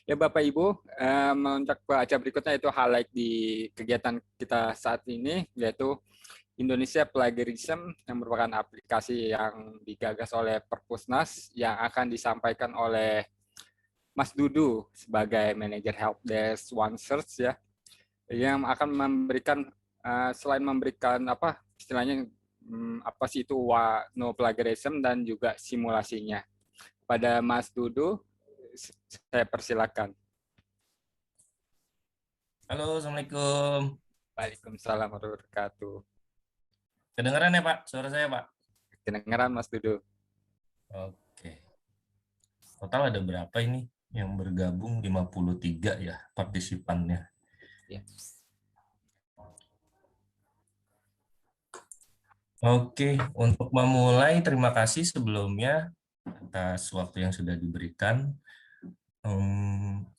Ya Bapak Ibu, untuk ke acara berikutnya itu highlight di kegiatan kita saat ini, yaitu Indonesia Plagiarism yang merupakan aplikasi yang digagas oleh Perpusnas yang akan disampaikan oleh Mas Dudu sebagai manajer helpdesk OneSearch ya, yang akan memberikan selain memberikan apa istilahnya apa sih itu no plagiarism dan juga simulasinya. Pada Mas Dudu, saya persilakan. Halo, Assalamualaikum. Waalaikumsalam warahmatullahi wabarakatuh. Kedengeran ya, Pak? Suara saya, Pak? Kedengaran Mas Dudu? Oke. Total ada berapa ini yang bergabung? 53 ya partisipannya. Ya. Oke, untuk memulai terima kasih sebelumnya atas waktu yang sudah diberikan.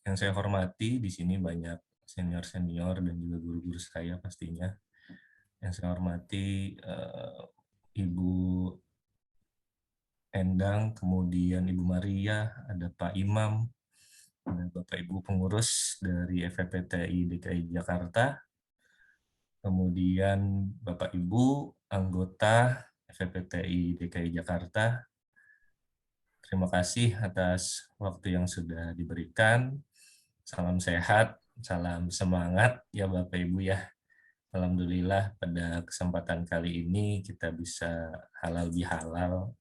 Yang saya hormati di sini banyak senior-senior dan juga guru-guru saya pastinya. Yang saya hormati Ibu Endang, kemudian Ibu Maria, ada Pak Imam, ada Bapak Ibu pengurus dari FPPTI DKI Jakarta, kemudian Bapak Ibu anggota FPPTI DKI Jakarta. Terima kasih atas waktu yang sudah diberikan. Salam sehat, salam semangat ya Bapak Ibu ya. Alhamdulillah pada kesempatan kali ini kita bisa halal bihalal.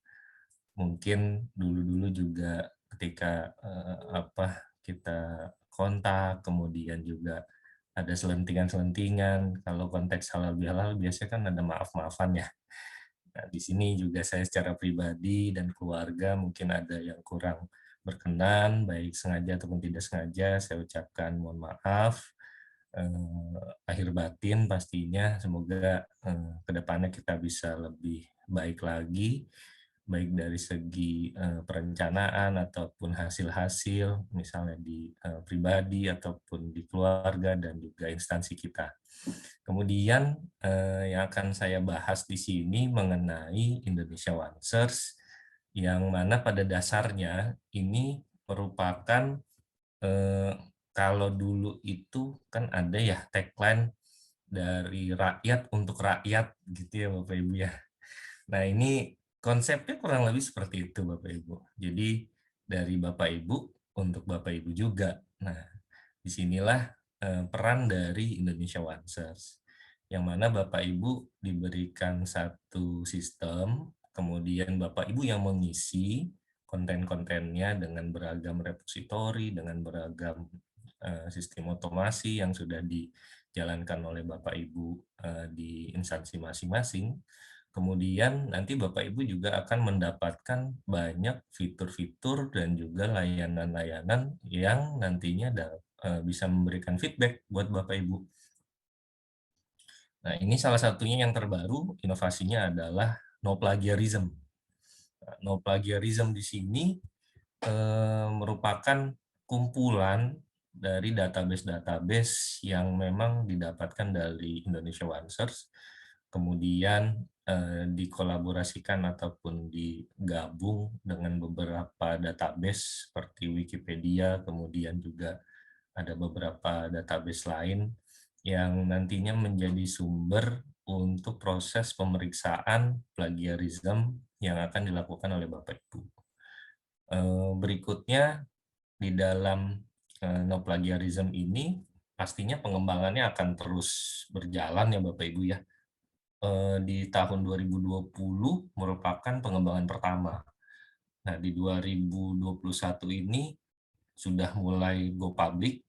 Mungkin dulu-dulu juga ketika kita kontak, kemudian juga ada selentingan-selentingan. Kalau konteks halal bihalal biasanya kan ada maaf-maafan ya. Nah, di sini juga saya secara pribadi dan keluarga mungkin ada yang kurang berkenan, baik sengaja ataupun tidak sengaja, saya ucapkan mohon maaf. Akhir batin pastinya, semoga kedepannya kita bisa lebih baik lagi, baik dari segi perencanaan ataupun hasil-hasil, misalnya di pribadi ataupun di keluarga dan juga instansi kita. Kemudian yang akan saya bahas di sini mengenai Indonesia OneSearch, yang mana pada dasarnya ini merupakan kalau dulu itu kan ada ya tagline dari rakyat untuk rakyat gitu ya Bapak Ibu ya. Nah ini konsepnya kurang lebih seperti itu Bapak Ibu. Jadi dari Bapak Ibu untuk Bapak Ibu juga. Nah disinilah peran dari Indonesia OneSearch, yang mana Bapak Ibu diberikan satu sistem, kemudian Bapak Ibu yang mengisi konten-kontennya dengan beragam repositori, dengan beragam sistem otomasi yang sudah dijalankan oleh Bapak Ibu di instansi masing-masing. Kemudian nanti Bapak Ibu juga akan mendapatkan banyak fitur-fitur dan juga layanan-layanan yang nantinya bisa memberikan feedback buat Bapak Ibu. Nah, ini salah satunya yang terbaru, inovasinya adalah no plagiarism. No plagiarism di sini merupakan kumpulan dari database-database yang memang didapatkan dari Indonesia OneSearch, kemudian dikolaborasikan ataupun digabung dengan beberapa database seperti Wikipedia, kemudian juga ada beberapa database lain yang nantinya menjadi sumber untuk proses pemeriksaan plagiarisme yang akan dilakukan oleh Bapak Ibu. Berikutnya di dalam no plagiarism ini pastinya pengembangannya akan terus berjalan ya Bapak Ibu ya. Di tahun 2020 merupakan pengembangan pertama. Nah, di 2021 ini sudah mulai go public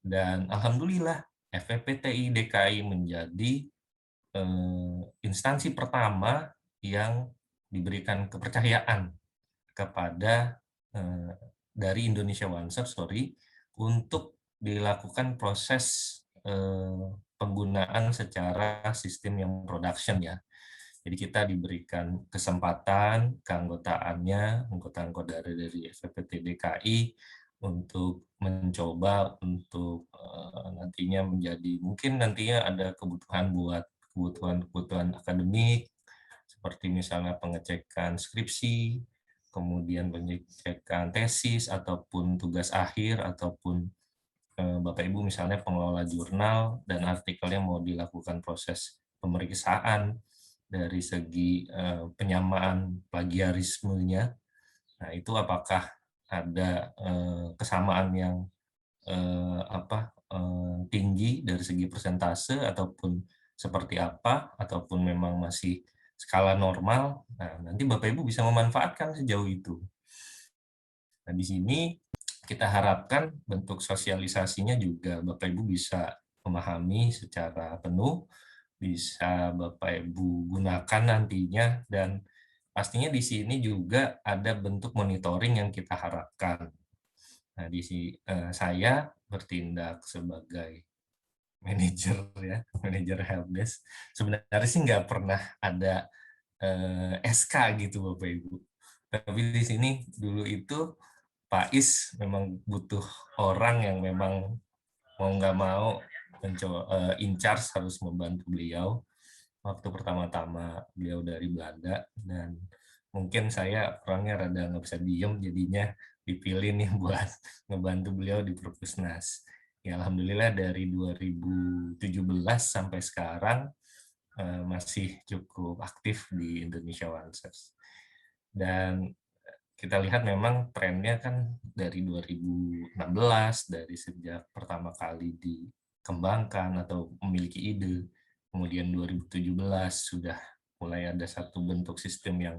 dan alhamdulillah FPPTI DKI menjadi instansi pertama yang diberikan kepercayaan kepada dari Indonesia OneSearch untuk dilakukan proses penggunaan secara sistem yang production ya. Jadi kita diberikan kesempatan keanggotaannya, anggota-anggota dari FPPT DKI untuk mencoba untuk nantinya menjadi, mungkin nantinya ada kebutuhan buat kebutuhan akademik, seperti misalnya pengecekan skripsi, kemudian pengecekan tesis ataupun tugas akhir, ataupun Bapak Ibu misalnya pengelola jurnal dan artikelnya mau dilakukan proses pemeriksaan dari segi penyamaan plagiarismenya. Nah, itu apakah ada kesamaan yang tinggi dari segi persentase, ataupun seperti apa, ataupun memang masih skala normal. Nah, nanti Bapak Ibu bisa memanfaatkan sejauh itu. Nah, di sini kita harapkan bentuk sosialisasinya juga Bapak Ibu bisa memahami secara penuh, bisa Bapak Ibu gunakan nantinya, dan pastinya di sini juga ada bentuk monitoring yang kita harapkan. Nah, di sini saya bertindak sebagai manajer ya, manajer helpdesk. Sebenarnya sih nggak pernah ada SK gitu Bapak Ibu. Tapi di sini dulu itu Pak Is memang butuh orang yang memang mau nggak mau mencoba in charge, harus membantu beliau. Waktu pertama-tama beliau dari Belanda, dan mungkin saya orangnya rada nggak bisa diem, jadinya dipilih nih buat ngebantu beliau di Perpusnas. Ya, alhamdulillah dari 2017 sampai sekarang masih cukup aktif di Indonesia OneSearch. Dan kita lihat memang trennya kan dari 2016, dari sejak pertama kali dikembangkan atau memiliki ide, kemudian 2017 sudah mulai ada satu bentuk sistem yang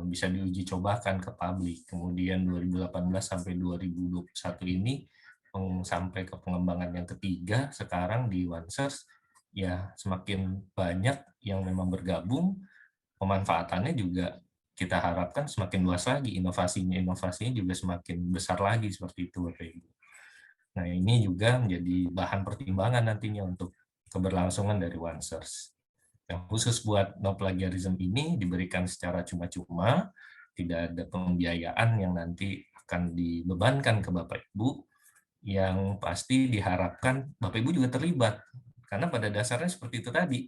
bisa diuji cobakan ke publik, kemudian 2018 sampai 2021 ini sampai ke pengembangan yang ketiga sekarang di OneSearch, ya semakin banyak yang memang bergabung, pemanfaatannya juga kita harapkan semakin luas lagi, inovasinya juga semakin besar lagi, seperti itu Bapak Ibu. Nah, ini juga menjadi bahan pertimbangan nantinya untuk keberlangsungan dari OneSearch. Yang khusus buat no plagiarism ini diberikan secara cuma-cuma, tidak ada pembiayaan yang nanti akan dibebankan ke Bapak Ibu, yang pasti diharapkan Bapak Ibu juga terlibat. Karena pada dasarnya seperti itu tadi,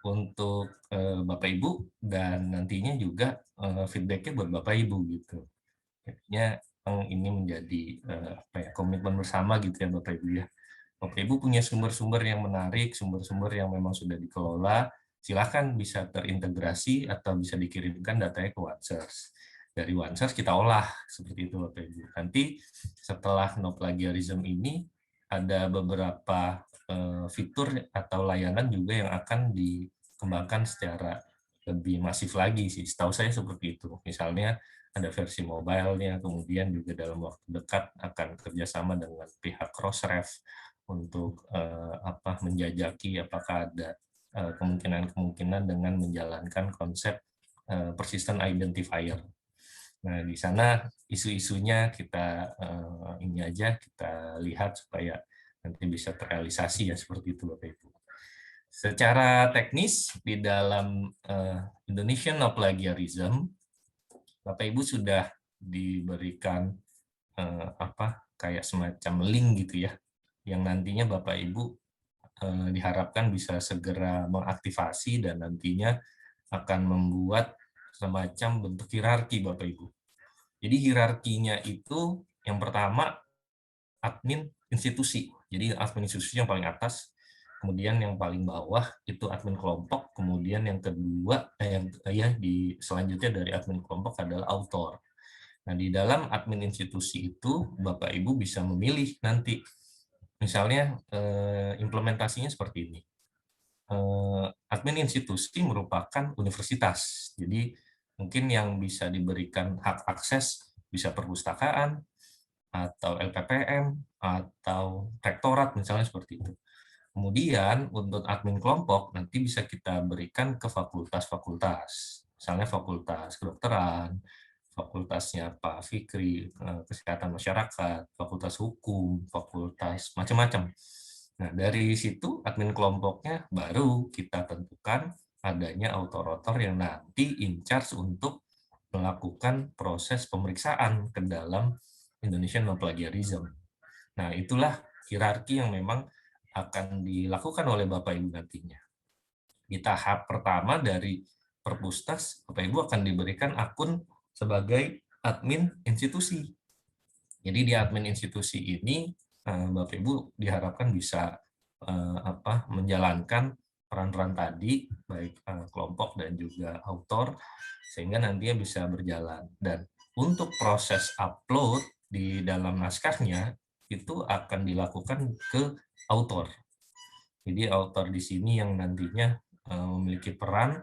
untuk Bapak Ibu, dan nantinya juga feedback-nya buat Bapak Ibu gitu. Jadinya ini menjadi komitmen bersama gitu ya Bapak Ibu ya. Bapak Ibu punya sumber-sumber yang menarik, sumber-sumber yang memang sudah dikelola, silakan bisa terintegrasi atau bisa dikirimkan datanya ke OneSearch. Dari OneSearch kita olah seperti itu Bapak Ibu. Nanti setelah no plagiarism ini ada beberapa fitur atau layanan juga yang akan dikembangkan secara lebih masif lagi sih. Setahu saya seperti itu. Misalnya ada versi mobile-nya, kemudian juga dalam waktu dekat akan kerjasama dengan pihak Crossref untuk menjajaki apakah ada kemungkinan-kemungkinan dengan menjalankan konsep persistent identifier. Nah, di sana isu-isunya kita kita lihat supaya nanti bisa terrealisasi ya, seperti itu Bapak Ibu. Secara teknis di dalam Indonesian No Plagiarism, Bapak Ibu sudah diberikan kayak semacam link gitu ya, yang nantinya Bapak Ibu diharapkan bisa segera mengaktifasi dan nantinya akan membuat semacam bentuk hierarki Bapak Ibu. Jadi hierarkinya itu yang pertama admin institusi. Jadi admin institusi yang paling atas, kemudian yang paling bawah itu admin kelompok, kemudian yang kedua selanjutnya dari admin kelompok adalah autor. Nah, di dalam admin institusi itu Bapak Ibu bisa memilih nanti, misalnya implementasinya seperti ini. Admin institusi merupakan universitas, jadi mungkin yang bisa diberikan hak akses bisa perpustakaan, atau LPPM, atau rektorat misalnya seperti itu. Kemudian untuk admin kelompok nanti bisa kita berikan ke fakultas-fakultas, misalnya fakultas kedokteran, fakultasnya Pak Fikri, kesehatan masyarakat, fakultas hukum, fakultas macam-macam. Nah, dari situ admin kelompoknya baru kita tentukan adanya autor-autor yang nanti in charge untuk melakukan proses pemeriksaan ke dalam Indonesian No Plagiarism. Nah, itulah hierarki yang memang akan dilakukan oleh Bapak Ibu nantinya. Di tahap pertama dari Perpusnas, Bapak Ibu akan diberikan akun sebagai admin institusi. Jadi di admin institusi ini Bapak Ibu diharapkan bisa menjalankan peran-peran tadi, baik kelompok dan juga autor, sehingga nantinya bisa berjalan. Dan untuk proses upload di dalam naskahnya itu akan dilakukan ke autor. Jadi autor di sini yang nantinya memiliki peran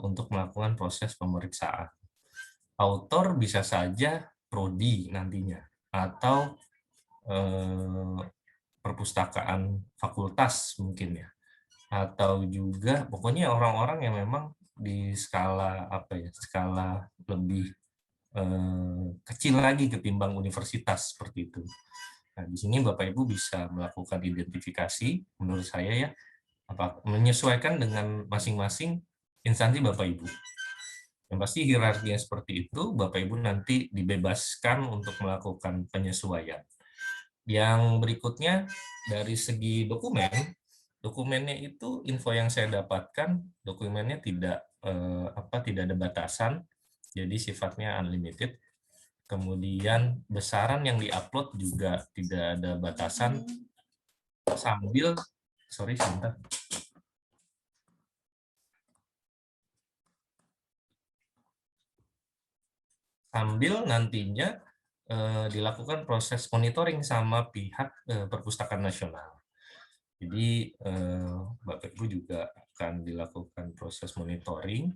untuk melakukan proses pemeriksaan. Autor bisa saja prodi nantinya, atau perpustakaan fakultas mungkin ya, atau juga pokoknya orang-orang yang memang di skala skala lebih kecil lagi ketimbang universitas seperti itu. Nah, di sini Bapak Ibu bisa melakukan identifikasi menurut saya ya, menyesuaikan dengan masing-masing instansi Bapak Ibu. Yang pasti hierarkinya seperti itu, Bapak Ibu nanti dibebaskan untuk melakukan penyesuaian. Yang berikutnya dari segi dokumen, dokumennya itu info yang saya dapatkan, dokumennya tidak tidak ada batasan, jadi sifatnya unlimited. Kemudian besaran yang diupload juga tidak ada batasan, sambil sebentar. Sambil nantinya dilakukan proses monitoring sama pihak Perpustakaan Nasional. Jadi Bapak Ibu juga akan dilakukan proses monitoring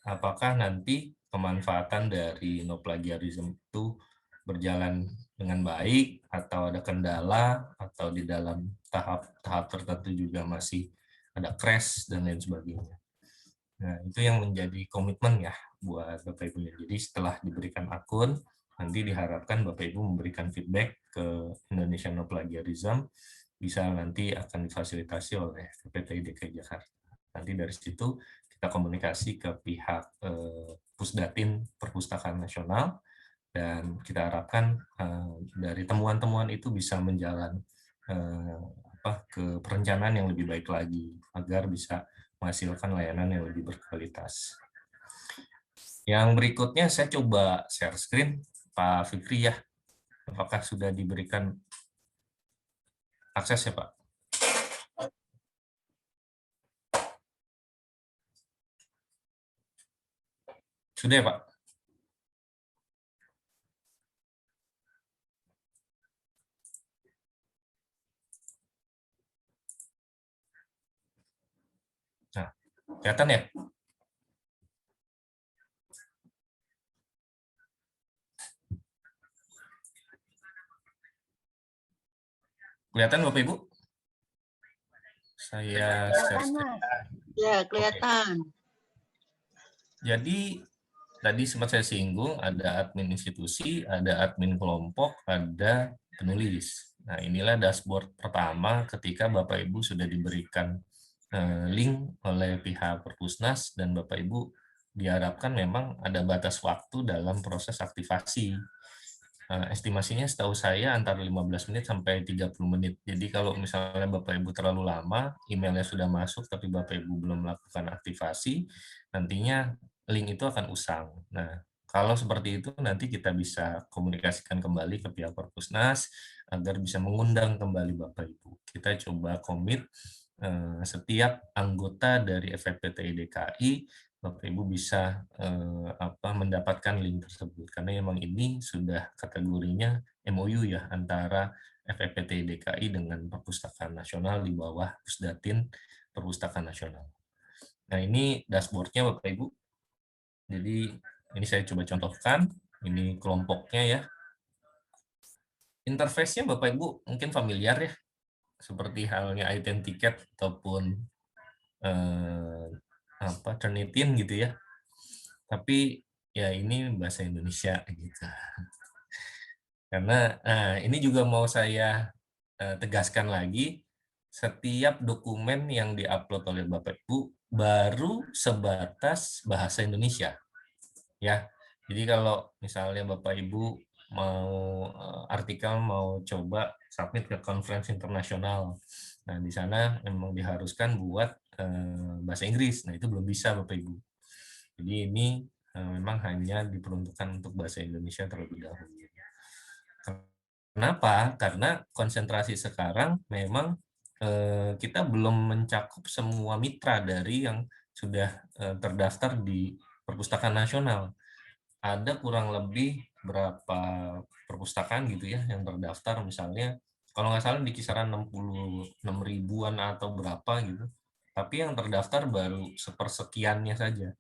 apakah nanti pemanfaatan dari no plagiarism itu berjalan dengan baik atau ada kendala atau di dalam tahap tertentu juga masih ada crash dan lain sebagainya. Nah, itu yang menjadi komitmen ya buat Bapak Ibu. Jadi setelah diberikan akun, nanti diharapkan Bapak Ibu memberikan feedback ke Indonesia No Plagiarism, bisa nanti akan difasilitasi oleh FPTI DKI Jakarta. Nanti dari situ kita komunikasi ke pihak Pusdatin Perpustakaan Nasional, dan kita harapkan dari temuan-temuan itu bisa menjalan ke perencanaan yang lebih baik lagi, agar bisa menghasilkan layanan yang lebih berkualitas. Yang berikutnya saya coba share screen, Pak Fikri ya. Apakah sudah diberikan akses ya Pak? Sudah ya Pak? Nah, kelihatan ya? Kelihatan Bapak Ibu? Saya share screen. Ya, kelihatan. Jadi tadi sempat saya singgung, ada admin institusi, ada admin kelompok, ada penulis. Nah, inilah dashboard pertama ketika Bapak Ibu sudah diberikan link oleh pihak Perpusnas, dan Bapak Ibu diharapkan memang ada batas waktu dalam proses aktivasi. Estimasinya setahu saya antara 15 menit sampai 30 menit. Jadi kalau misalnya Bapak Ibu terlalu lama, emailnya sudah masuk tapi Bapak Ibu belum melakukan aktivasi, nantinya link itu akan usang. Nah, kalau seperti itu nanti kita bisa komunikasikan kembali ke pihak Perpusnas agar bisa mengundang kembali Bapak Ibu. Kita coba komit setiap anggota dari FFPTI DKI, Bapak Ibu bisa mendapatkan link tersebut, karena memang ini sudah kategorinya MOU ya antara FFPTI DKI dengan Perpustakaan Nasional di bawah Pusdatin Perpustakaan Nasional. Nah, ini dashboard-nya Bapak Ibu. Jadi ini saya coba contohkan, ini kelompoknya ya. Interface-nya Bapak Ibu mungkin familiar ya, seperti halnya item tiket ataupun Turnitin gitu ya. Tapi ya ini bahasa Indonesia gitu. Karena ini juga mau saya tegaskan lagi, setiap dokumen yang diupload oleh Bapak Ibu baru sebatas bahasa Indonesia. Ya. Jadi kalau misalnya Bapak Ibu mau artikel mau coba submit ke conference internasional, nah di sana memang diharuskan buat bahasa Inggris. Nah itu belum bisa Bapak Ibu. Jadi ini memang hanya diperuntukkan untuk bahasa Indonesia terlebih dahulu. Kenapa? Karena konsentrasi sekarang memang kita belum mencakup semua mitra dari yang sudah terdaftar di Perpustakaan Nasional. Ada kurang lebih berapa perpustakaan gitu ya yang terdaftar, misalnya kalau nggak salah di kisaran 66 ribuan atau berapa gitu. Tapi yang terdaftar baru sepersekiannya saja.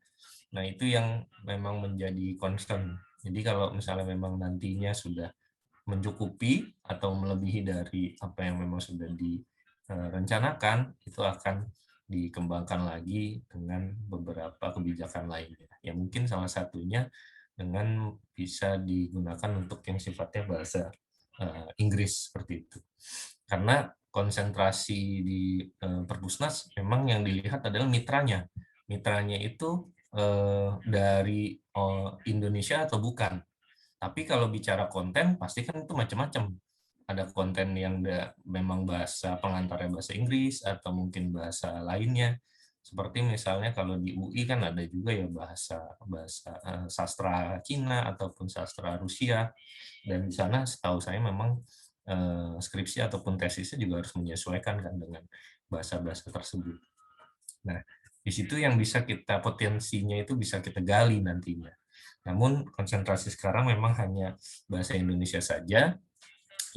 Nah, itu yang memang menjadi concern. Jadi kalau misalnya memang nantinya sudah mencukupi atau melebihi dari apa yang memang sudah direncanakan, itu akan dikembangkan lagi dengan beberapa kebijakan lainnya. Ya mungkin salah satunya dengan bisa digunakan untuk yang sifatnya bahasa Inggris seperti itu. Karena konsentrasi di Perpusnas memang yang dilihat adalah mitranya. Mitranya itu dari Indonesia atau bukan. Tapi kalau bicara konten, pasti kan itu macam-macam. Ada konten yang memang bahasa pengantarnya bahasa Inggris, atau mungkin bahasa lainnya. Seperti misalnya kalau di UI kan ada juga ya bahasa sastra Cina ataupun sastra Rusia. Dan di sana setahu saya memang skripsi ataupun tesisnya juga harus menyesuaikan kan dengan bahasa-bahasa tersebut. Nah, di situ yang bisa kita potensinya itu bisa kita gali nantinya. Namun konsentrasi sekarang memang hanya bahasa Indonesia saja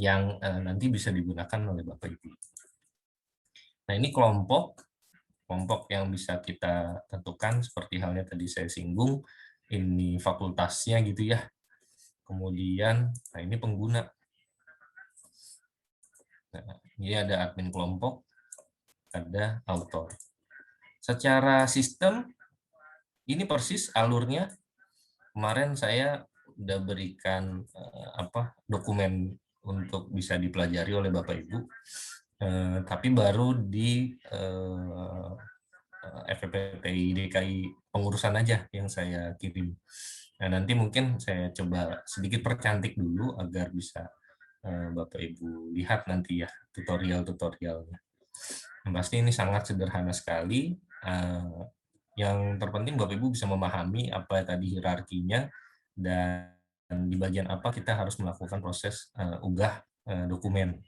yang nanti bisa digunakan oleh Bapak Ibu. Nah, ini kelompok yang bisa kita tentukan seperti halnya tadi saya singgung, ini fakultasnya gitu ya. Kemudian, nah ini pengguna. Nah, ini ada admin kelompok, ada author. Secara sistem, ini persis alurnya. Kemarin saya udah berikan dokumen untuk bisa dipelajari oleh Bapak Ibu, tapi baru di FPPTI DKI pengurusan aja yang saya kirim. Nah, nanti mungkin saya coba sedikit percantik dulu agar bisa Bapak Ibu lihat nanti ya tutorial-tutorialnya. Yang pasti ini sangat sederhana sekali. Yang terpenting Bapak Ibu bisa memahami apa tadi hierarkinya dan di bagian apa kita harus melakukan proses unggah dokumen.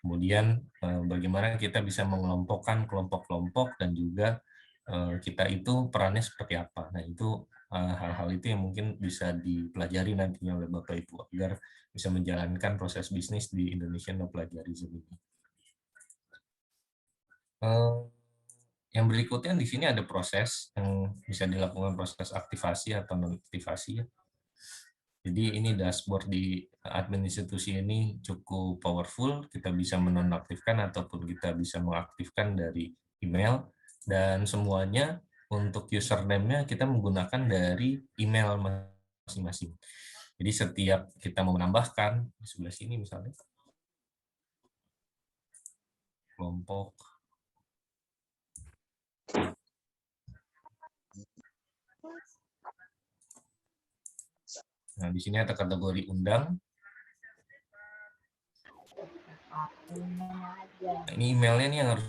Kemudian bagaimana kita bisa mengelompokkan kelompok-kelompok dan juga kita itu perannya seperti apa. Nah, itu hal-hal itu yang mungkin bisa dipelajari nantinya oleh Bapak Ibu agar bisa menjalankan proses bisnis di Indonesian No Plagiarism ini. Yang berikutnya di sini ada proses yang bisa dilakukan proses aktivasi atau non-aktivasi. Jadi ini dashboard di admin institusi ini cukup powerful. Kita bisa menonaktifkan ataupun kita bisa mengaktifkan dari email. Dan semuanya untuk username-nya kita menggunakan dari email masing-masing. Jadi setiap kita mau menambahkan, di sebelah sini misalnya, kelompok. Nah, di sini ada kategori undang. Nah, ini emailnya nih yang harus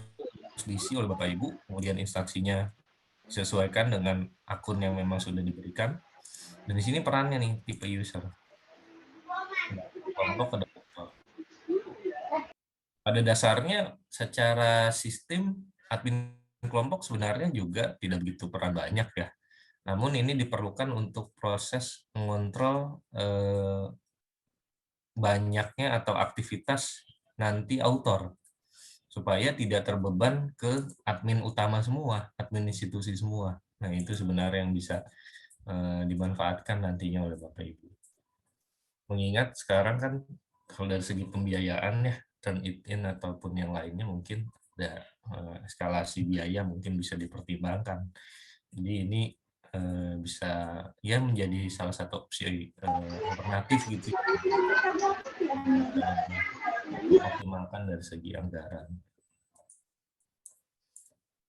diisi oleh Bapak Ibu, kemudian instruksinya disesuaikan dengan akun yang memang sudah diberikan. Dan di sini perannya nih, tipe user. Kelompok ada pada dasarnya secara sistem admin kelompok sebenarnya juga tidak begitu peran banyak ya. Namun ini diperlukan untuk proses mengontrol banyaknya atau aktivitas nanti author supaya tidak terbeban ke admin utama semua, admin institusi semua. Nah, itu sebenarnya yang bisa dimanfaatkan nantinya oleh Bapak Ibu. Mengingat sekarang kan kalau dari segi pembiayaan ya, turn it in ataupun yang lainnya mungkin ada eskalasi biaya mungkin bisa dipertimbangkan. Jadi ini bisa ya menjadi salah satu opsi alternatif gitu ya, optimalkan dari segi anggaran.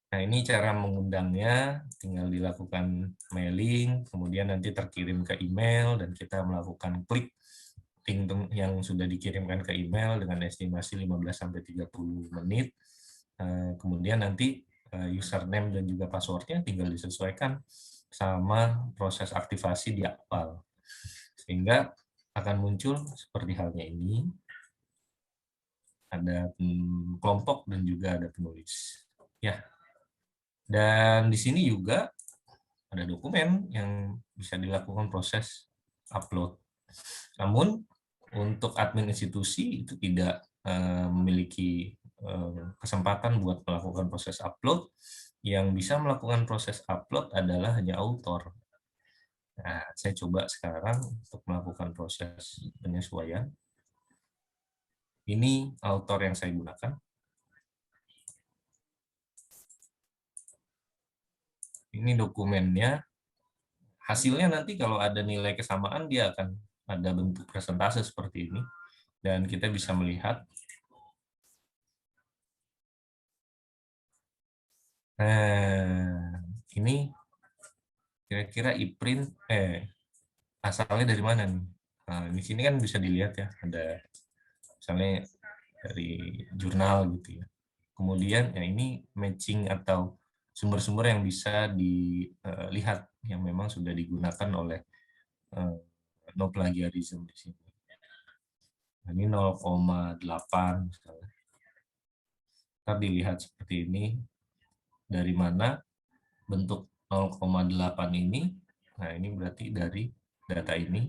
Nah, ini cara mengundangnya, tinggal dilakukan mailing, kemudian nanti terkirim ke email, dan kita melakukan klik link yang sudah dikirimkan ke email dengan estimasi 15-30 menit. Kemudian nanti username dan juga passwordnya tinggal disesuaikan sama proses aktivasi di awal. Sehingga akan muncul seperti halnya ini, ada kelompok dan juga ada penulis. Ya. Dan di sini juga ada dokumen yang bisa dilakukan proses upload. Namun untuk admin institusi itu tidak memiliki kesempatan buat melakukan proses upload. Yang bisa melakukan proses upload adalah hanya author. Nah, saya coba sekarang untuk melakukan proses penyesuaian. Ini author yang saya gunakan. Ini dokumennya. Hasilnya nanti kalau ada nilai kesamaan, dia akan ada bentuk presentase seperti ini. Dan kita bisa melihat. Nah, ini kira-kira e-print, asalnya dari mana nih? Nah, di sini kan bisa dilihat ya, ada misalnya dari jurnal gitu ya. Kemudian ya ini matching atau sumber-sumber yang bisa dilihat yang memang sudah digunakan oleh no plagiarism di sini. Nah, ini 0,8 misalnya. Kita dilihat seperti ini, dari mana bentuk 0,8 ini. Nah, ini berarti dari data ini.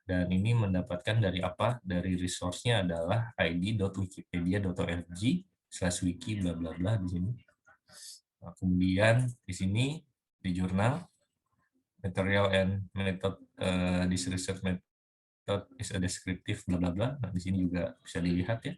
Dan ini mendapatkan dari apa? Dari resource-nya adalah id.wikipedia.org/wiki bla bla bla di sini. Nah, kemudian di sini di jurnal material and method, this research method is a descriptive bla bla bla. Nah, di sini juga bisa dilihat ya.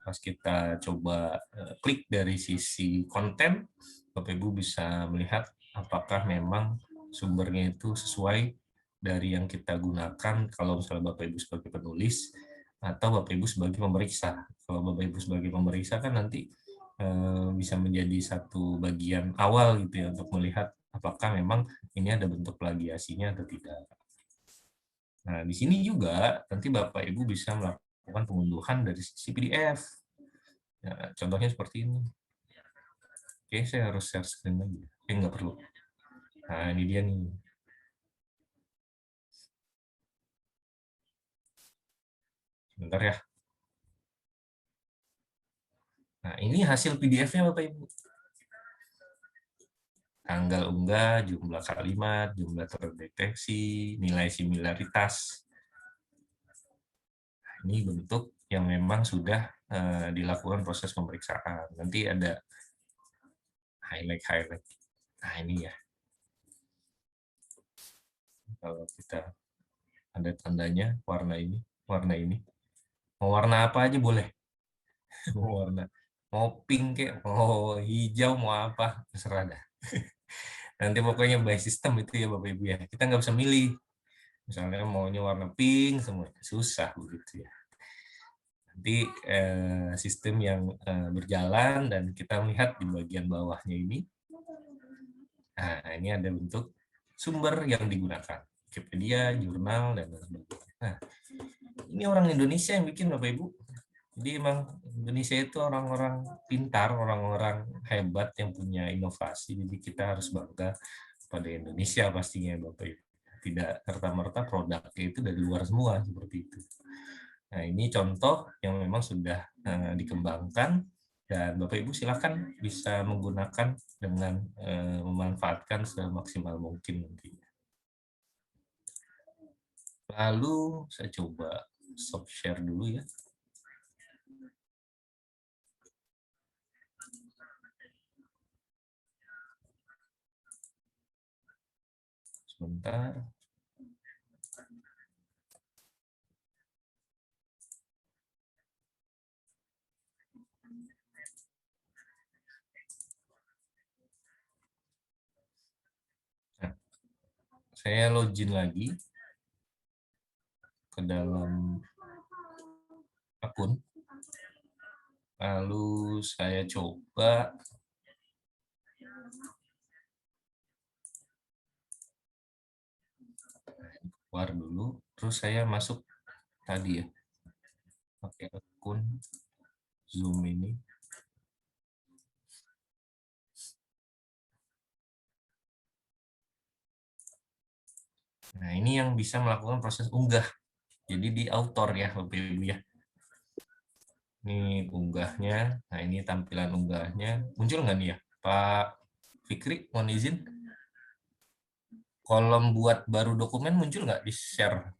Pas kita coba klik dari sisi konten, Bapak Ibu bisa melihat apakah memang sumbernya itu sesuai dari yang kita gunakan kalau misalnya Bapak Ibu sebagai penulis atau Bapak Ibu sebagai pemeriksa. Kalau Bapak Ibu sebagai pemeriksa kan nanti bisa menjadi satu bagian awal gitu ya untuk melihat apakah memang ini ada bentuk plagiasinya atau tidak. Nah, di sini juga nanti Bapak Ibu bisa melakukan pengunduhan dari sisi PDF. Ya, contohnya seperti ini. Oke, saya harus share screen lagi. Nggak perlu. Nah, ini dia nih. Sebentar ya. Nah, ini hasil PDF-nya Bapak Ibu. Tanggal unggah, jumlah kalimat, jumlah terdeteksi, nilai similaritas. Nah, ini bentuk yang memang sudah dilakukan proses pemeriksaan. Nanti ada highlight. Nah, ini ya. Kalau kita ada tandanya, warna ini. Mau warna apa aja boleh. Mau warna, mau pink kayak, mau hijau, mau apa, terserah dah. Nanti pokoknya by system itu ya Bapak Ibu ya. Kita nggak bisa milih. Misalnya maunya warna pink semua, susah begitu ya. Nanti sistem yang berjalan dan kita melihat di bagian bawahnya ini. Nah, ini ada bentuk sumber yang digunakan. Wikipedia, jurnal, dan sebagainya. Nah, ini orang Indonesia yang bikin Bapak Ibu. Jadi emang Indonesia itu orang-orang pintar, orang-orang hebat yang punya inovasi. Jadi kita harus bangga pada Indonesia pastinya Bapak Ibu. Tidak serta-merta produknya itu dari luar semua seperti itu. Nah, ini contoh yang memang sudah dikembangkan dan Bapak Ibu silakan bisa menggunakan dengan memanfaatkan semaksimal mungkin nantinya. Lalu saya coba stop share dulu ya. Sebentar. Nah, saya login lagi ke dalam akun. Lalu saya coba keluar dulu, terus saya masuk tadi ya, pakai akun Zoom ini. Nah, ini yang bisa melakukan proses unggah. Jadi di author ya, Bapak Ibu ya. Ini unggahnya. Nah, ini tampilan unggahnya. Muncul nggak nih ya? Pak Fikri, mohon izin. Kolom buat baru dokumen muncul nggak di share?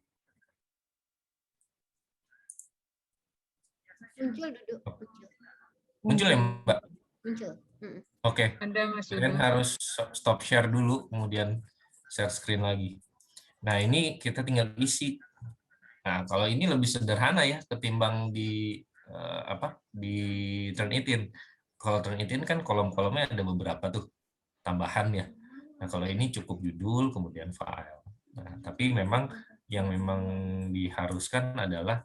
Muncul duduk. Muncul ya, Mbak? Muncul. Oke. Ada Mas Kalian Dudu. harus stop share dulu, kemudian share screen lagi. Nah, ini kita tinggal isi. Nah, kalau ini lebih sederhana ya ketimbang di di Turnitin. Kalau Turnitin kan kolom-kolomnya ada beberapa tuh tambahan ya. Nah, kalau ini cukup judul kemudian file. Nah, tapi memang yang memang diharuskan adalah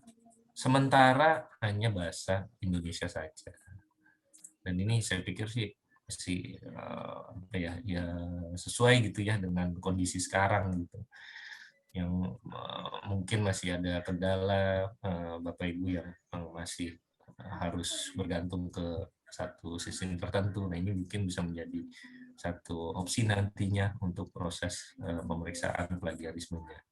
sementara hanya bahasa Indonesia saja. Dan ini saya pikir sih ya sesuai gitu ya dengan kondisi sekarang gitu. Yang mungkin masih ada kendala Bapak Ibu yang masih harus bergantung ke satu sistem tertentu. Nah, ini mungkin bisa menjadi satu opsi nantinya untuk proses pemeriksaan plagiarismenya.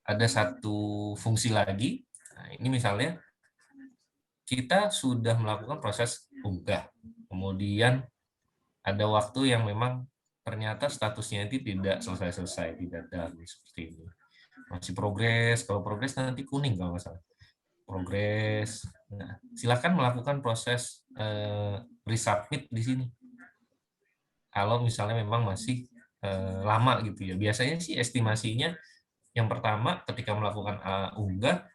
Ada satu fungsi lagi. Nah, ini misalnya kita sudah melakukan proses unggah, kemudian ada waktu yang memang ternyata statusnya itu tidak selesai-selesai, tidak done seperti ini. Masih progres, kalau progres nanti kuning kalau nggak salah. Progres. Nah, silakan melakukan proses resubmit di sini. Kalau misalnya memang masih lama gitu ya. Biasanya sih estimasinya yang pertama ketika melakukan unggah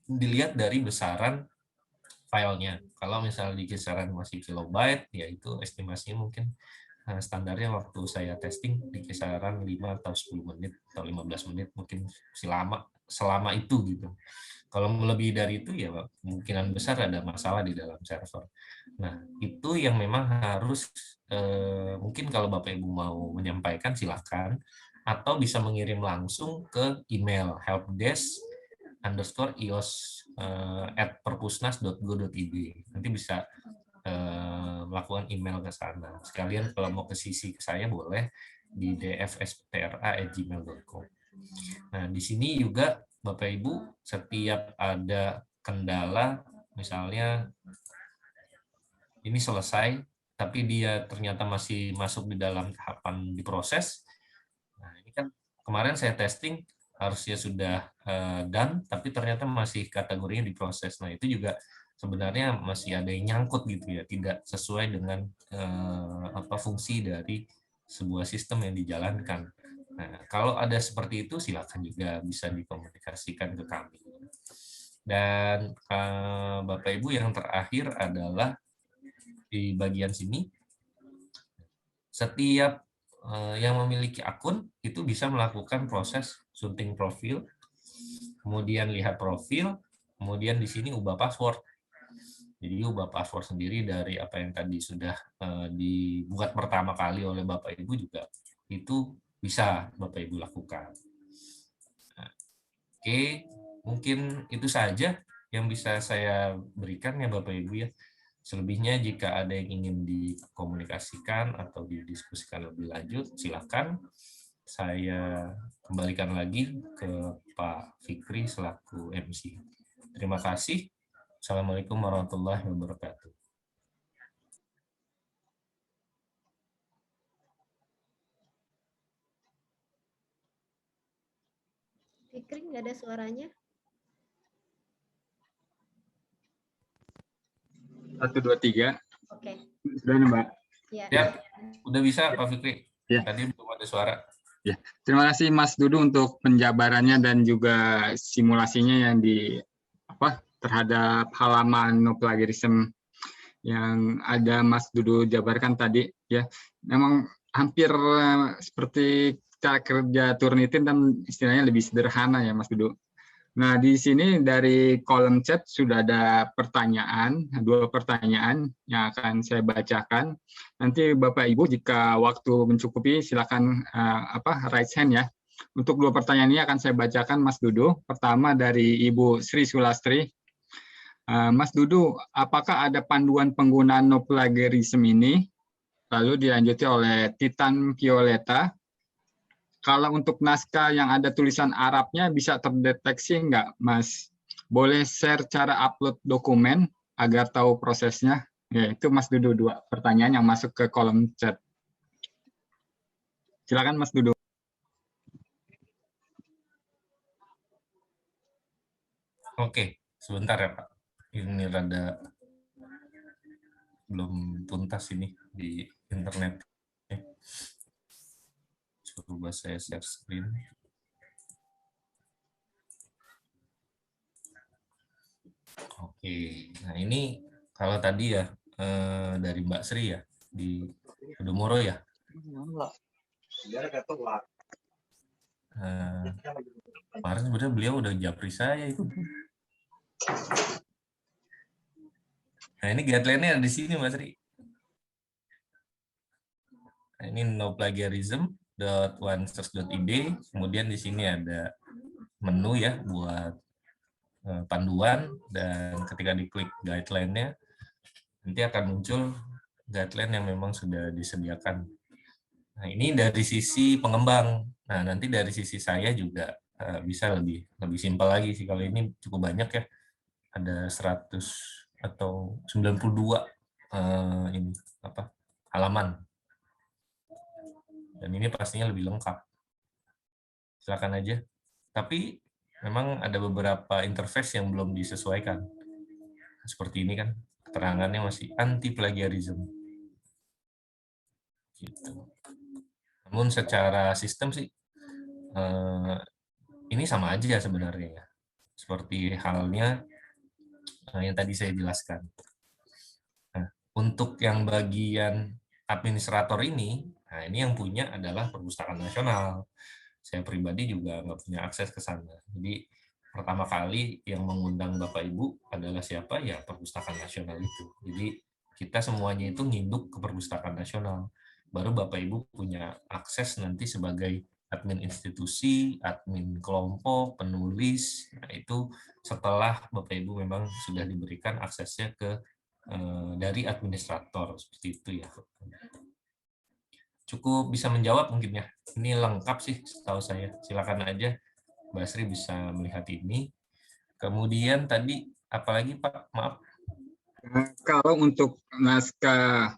dilihat dari besaran filenya. Kalau misalnya di kisaran masih kilobyte, ya itu estimasinya mungkin standarnya waktu saya testing di kisaran 5 atau 10 menit atau 15 menit mungkin selama itu gitu. Kalau lebih dari itu ya kemungkinan besar ada masalah di dalam server. Nah, itu yang memang harus mungkin kalau Bapak Ibu mau menyampaikan silakan atau bisa mengirim langsung ke email helpdesk_ios@perpusnas.go.id. Nanti bisa melakukan email ke sana. Sekalian kalau mau ke sisi ke saya boleh di dfstra@gmail.com. Nah, di sini juga Bapak Ibu setiap ada kendala, misalnya ini selesai, tapi dia ternyata masih masuk di dalam tahapan diproses. Nah, ini kan kemarin saya testing harusnya sudah done, tapi ternyata masih kategorinya diproses. Nah, itu juga sebenarnya masih ada yang nyangkut gitu ya, tidak sesuai dengan fungsi dari sebuah sistem yang dijalankan. Nah, kalau ada seperti itu silakan juga bisa dikomunikasikan ke kami. Dan Bapak Ibu yang terakhir adalah di bagian sini, setiap yang memiliki akun itu bisa melakukan proses sunting profil, kemudian lihat profil, kemudian di sini ubah password. Jadi ubah password sendiri dari apa yang tadi sudah dibuat pertama kali oleh Bapak Ibu juga itu bisa Bapak Ibu lakukan. Nah, oke, mungkin itu saja yang bisa saya berikan ya Bapak Ibu ya. Selebihnya jika ada yang ingin dikomunikasikan atau didiskusikan lebih lanjut, silakan. Saya kembalikan lagi ke Pak Fikri selaku MC. Terima kasih. Assalamualaikum warahmatullahi wabarakatuh. Fikri nggak ada suaranya. 1, 2, 3. Oke. Sudah nih, Mbak. Ya. Udah bisa Pak Fikri. Ya. Tadi belum ada suara. Ya, terima kasih Mas Dudu untuk penjabarannya dan juga simulasinya yang terhadap halaman no plagiarism yang ada Mas Dudu jabarkan tadi ya. Memang hampir seperti cara kerja Turnitin dan istilahnya lebih sederhana ya Mas Dudu. Nah, di sini dari kolom chat sudah ada pertanyaan, 2 pertanyaan yang akan saya bacakan. Nanti Bapak Ibu jika waktu mencukupi silakan raise hand ya. Untuk 2 pertanyaan ini akan saya bacakan Mas Dudu. Pertama dari Ibu Sri Sulastri. Mas Dudu, apakah ada panduan penggunaan no plagiarism ini? lalu dilanjuti oleh Titan Violeta. Kalau untuk naskah yang ada tulisan Arabnya bisa terdeteksi nggak, Mas? Boleh share cara upload dokumen agar tahu prosesnya? Ya, itu Mas Dudu, 2 pertanyaan yang masuk ke kolom chat. Silakan Mas Dudu. Oke, sebentar ya Pak. Ini rada belum tuntas ini di internet. Coba saya share screen. Oke, nah ini kalau tadi ya dari Mbak Sri ya di Podomoro ya. Kemarin sebenarnya beliau udah japri saya itu. Nah ini guideline-nya di sini Mas Sri. Nah, ini noplagiarism.onesource.id. Kemudian di sini ada menu ya buat panduan, dan ketika diklik guideline-nya nanti akan muncul guideline yang memang sudah disediakan. Nah, ini dari sisi pengembang. Nah, nanti dari sisi saya juga bisa lebih simpel lagi sih. Kalau ini cukup banyak ya. Ada 100 atau 92 ini halaman. Dan ini pastinya lebih lengkap. Silakan aja. Tapi memang ada beberapa interface yang belum disesuaikan. Seperti ini kan, keterangannya masih anti plagiarism. Gitu. Namun secara sistem sih ini sama aja sebenarnya ya. Seperti halnya yang tadi saya jelaskan. Nah, untuk yang bagian administrator ini, nah ini yang punya adalah Perpustakaan Nasional. Saya pribadi juga nggak punya akses ke sana. Jadi pertama kali yang mengundang Bapak Ibu adalah siapa? Ya Perpustakaan Nasional itu. Jadi kita semuanya itu nginduk ke Perpustakaan Nasional. Baru Bapak Ibu punya akses nanti sebagai admin institusi, admin kelompok, penulis. Nah, itu setelah Bapak Ibu memang sudah diberikan aksesnya ke dari administrator, seperti itu ya. Cukup bisa menjawab mungkin ya. Ini lengkap sih setahu saya. Silakan aja Mbak Sri bisa melihat ini. Kemudian tadi apalagi Pak? Maaf. Kalau untuk naskah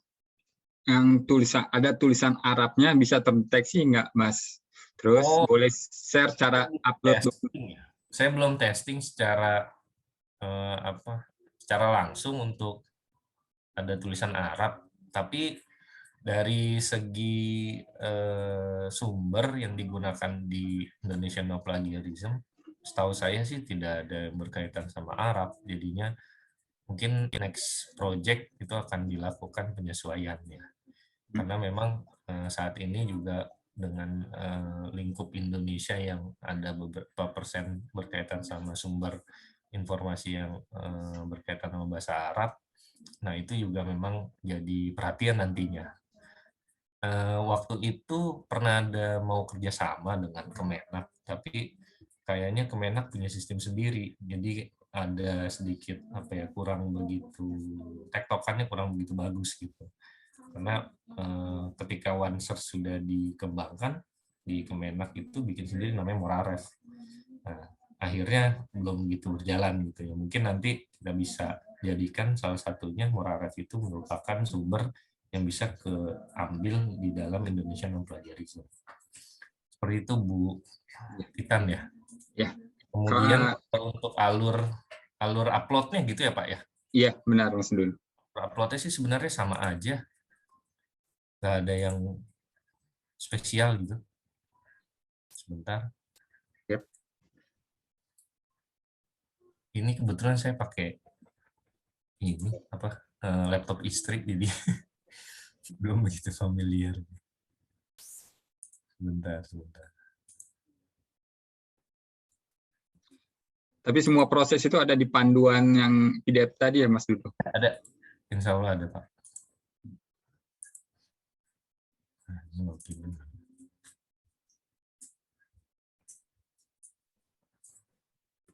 yang ada tulisan Arabnya bisa terdeteksi nggak, Mas? Terus boleh share cara upload dokumen? Saya belum testing secara secara langsung untuk ada tulisan Arab, tapi dari segi sumber yang digunakan di Indonesian No Plagiarism, setahu saya sih tidak ada yang berkaitan sama Arab, jadinya mungkin next project itu akan dilakukan penyesuaiannya. Karena memang saat ini juga dengan lingkup Indonesia yang ada beberapa persen berkaitan sama sumber informasi yang berkaitan sama bahasa Arab, nah itu juga memang jadi perhatian nantinya. Waktu itu pernah ada mau kerjasama dengan Kemenak, tapi kayaknya Kemenak punya sistem sendiri, jadi ada sedikit kurang begitu, tektokannya kurang begitu bagus gitu. Karena ketika OneSearch sudah dikembangkan di Kemenak itu bikin sendiri namanya Moraref. Nah, akhirnya belum begitu berjalan gitu ya. Mungkin nanti kita bisa jadikan salah satunya Moraref itu merupakan sumber yang bisa keambil di dalam Indonesia Non Plagiarism. Seperti itu Bu Titan ya. Ya. Kemudian untuk alur uploadnya gitu ya Pak ya? Iya benar Mas Dun. Uploadnya sih sebenarnya sama aja, nggak ada yang spesial gitu. Sebentar. Yep. Ini kebetulan saya pakai ini laptop istri, jadi belum begitu familiar. Sebentar. Tapi semua proses itu ada di panduan yang PDF tadi ya Mas Dudu? Ada, insya Allah ada Pak.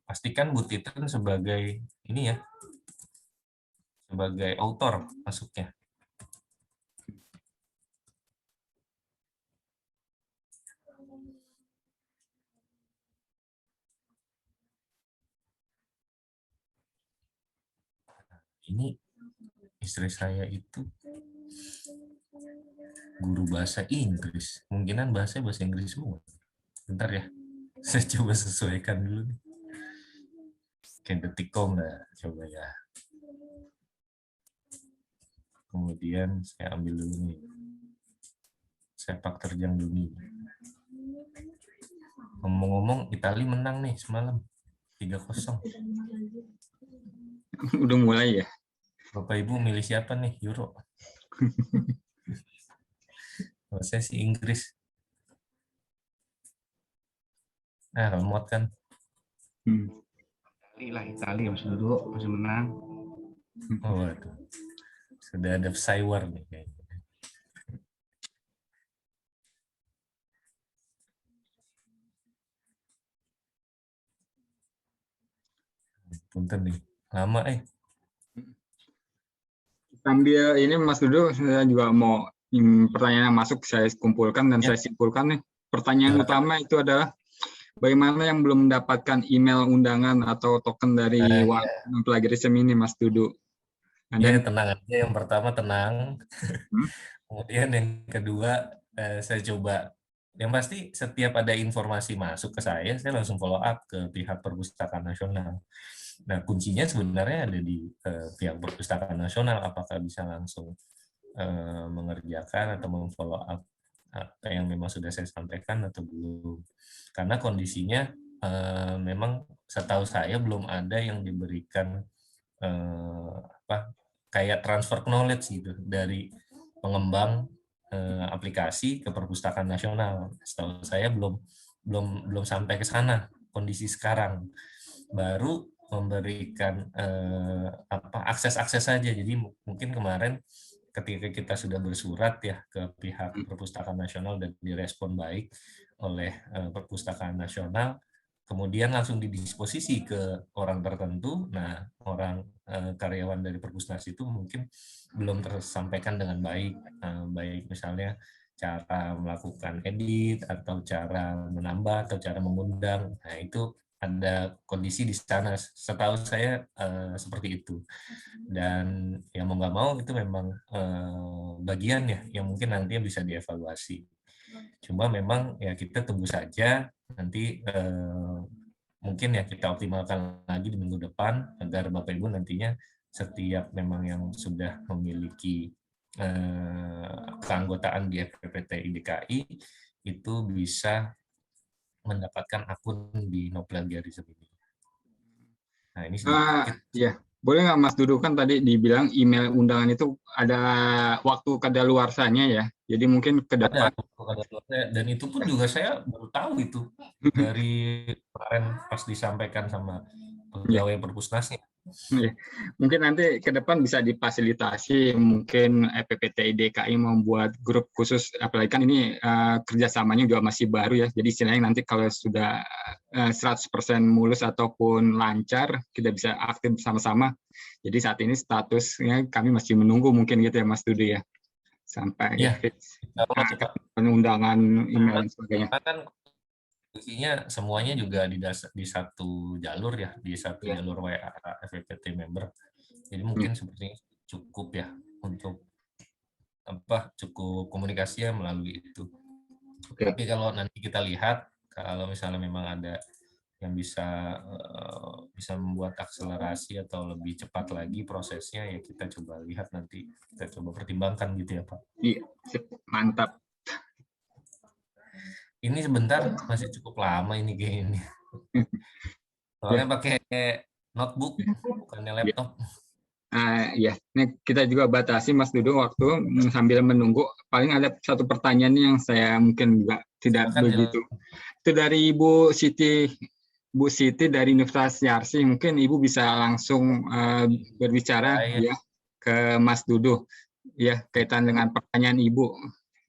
Pastikan Bu Titan sebagai ini ya, sebagai author masuknya. Ini istri saya itu guru bahasa Inggris. Mungkinan bahasa Inggris semua. Bentar ya. Saya coba sesuaikan dulu nih. Kayak Detikcom lah, coba ya. Kemudian saya ambil dulu nih. Sepak terjang dunia. Ngomong-ngomong, Italia menang nih semalam. 3-0. Udah mulai ya? Bapak Ibu milih siapa nih? Euro. Kalau saya sih Inggris. Nah, remote kan. Itali masih duduk, masih menang. Oh, waduh. Sudah ada Cywar nih kayaknya. Punten nih. Lama Sambil ini Mas Dudu, saya juga mau pertanyaan yang masuk saya kumpulkan dan saya simpulkan nih. Pertanyaan utama itu adalah bagaimana yang belum mendapatkan email undangan atau token dari plagiarism ini, Mas Dudu? Ya, tenang aja. Yang pertama tenang. Kemudian yang kedua, saya coba. Yang pasti setiap ada informasi masuk ke saya langsung follow up ke pihak Perpustakaan Nasional. Nah, kuncinya sebenarnya ada di pihak Perpustakaan Nasional, apakah bisa langsung mengerjakan atau memfollow up apa yang memang sudah saya sampaikan atau belum. Karena kondisinya memang setahu saya belum ada yang diberikan kayak transfer knowledge gitu dari pengembang aplikasi ke Perpustakaan Nasional. Setahu saya belum sampai ke sana kondisi sekarang. Baru memberikan akses-akses saja. Jadi mungkin kemarin ketika kita sudah bersurat ya ke pihak Perpustakaan Nasional dan direspon baik oleh Perpustakaan Nasional, kemudian langsung didisposisi ke orang tertentu. Nah, orang karyawan dari perpustakaan itu mungkin belum tersampaikan dengan baik, baik misalnya cara melakukan edit atau cara menambah atau cara mengundang. Nah, itu ada kondisi di sana, setahu saya seperti itu. Dan ya mau nggak mau itu memang bagian ya yang mungkin nantinya bisa dievaluasi. Cuma memang ya kita tunggu saja nanti mungkin ya kita optimalkan lagi di minggu depan agar Bapak Ibu nantinya setiap memang yang sudah memiliki keanggotaan di FPPTI DKI itu bisa mendapatkan akun di No Plagiarism ini. Nah, ini sedikit. Ya, boleh nggak Mas Dudu, kan tadi dibilang email undangan itu ada waktu kadaluarsanya ya. Jadi mungkin ke depan. Dan itu pun juga saya baru tahu itu dari kemarin pas disampaikan sama pegawai perpusnasnya. Mungkin nanti ke depan bisa difasilitasi, mungkin FPPTI DKI membuat grup khusus, apalagi kan ini kerjasamanya juga masih baru ya, jadi istilahnya nanti kalau sudah 100% mulus ataupun lancar, kita bisa aktif bersama-sama. Jadi saat ini statusnya kami masih menunggu mungkin gitu ya Mas Dudu ya, sampai undangan email dan sebagainya. Isinya semuanya juga di satu jalur ya, di satu jalur WA FPPT member. Jadi mungkin sepertinya cukup ya untuk cukup komunikasinya melalui itu. Tapi kalau nanti kita lihat kalau misalnya memang ada yang bisa membuat akselerasi atau lebih cepat lagi prosesnya, ya kita coba lihat nanti, kita coba pertimbangkan gitu ya Pak. Iya, mantap. Ini sebentar masih cukup lama ini kayaknya. Soalnya pakai notebook, bukannya laptop. Ya, ini kita juga batasi Mas Dudu waktu sambil menunggu. Paling ada satu pertanyaan yang saya mungkin juga tidak begitu. Itu dari Bu Siti dari Universitas Yarsi. Mungkin Ibu bisa langsung berbicara ya ke Mas Dudu ya kaitan dengan pertanyaan Ibu.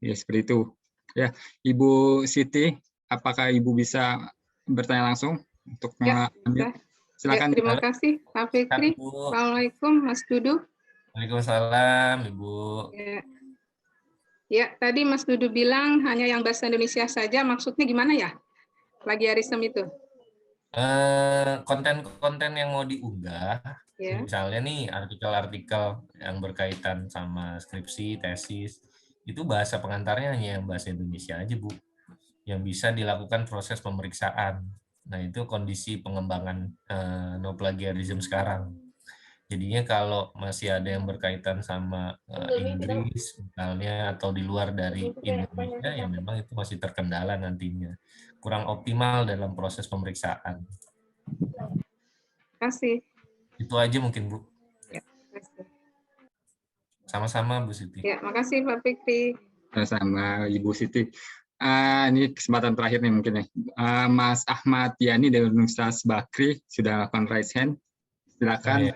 Ya seperti itu. Ya, Ibu Siti, apakah Ibu bisa bertanya langsung untuk mengambil? Silakan. Ya, terima kasih Pak Fikri. Assalamualaikum Mas Dudu. Waalaikumsalam Ibu. Ya. Ya, tadi Mas Dudu bilang hanya yang bahasa Indonesia saja, maksudnya gimana ya? Plagiarisme itu. Konten-konten yang mau diunggah, Ya. misalnya nih artikel-artikel yang berkaitan sama skripsi, tesis, itu bahasa pengantarnya hanya yang bahasa Indonesia aja, Bu. Yang bisa dilakukan proses pemeriksaan. Nah, itu kondisi pengembangan no plagiarism sekarang. Jadinya kalau masih ada yang berkaitan sama Inggris misalnya atau di luar dari Indonesia, ya memang itu masih terkendala nantinya. Kurang optimal dalam proses pemeriksaan. Terima kasih. Itu aja mungkin, Bu. Ya, terima kasih. Sama-sama, Bu Siti. Ya, makasih Pak Fikri. Sama Ibu Siti. Ini kesempatan terakhir nih mungkin ya. Mas Ahmad Yani dari Universitas Bakri sudah melakukan raise hand. Silakan.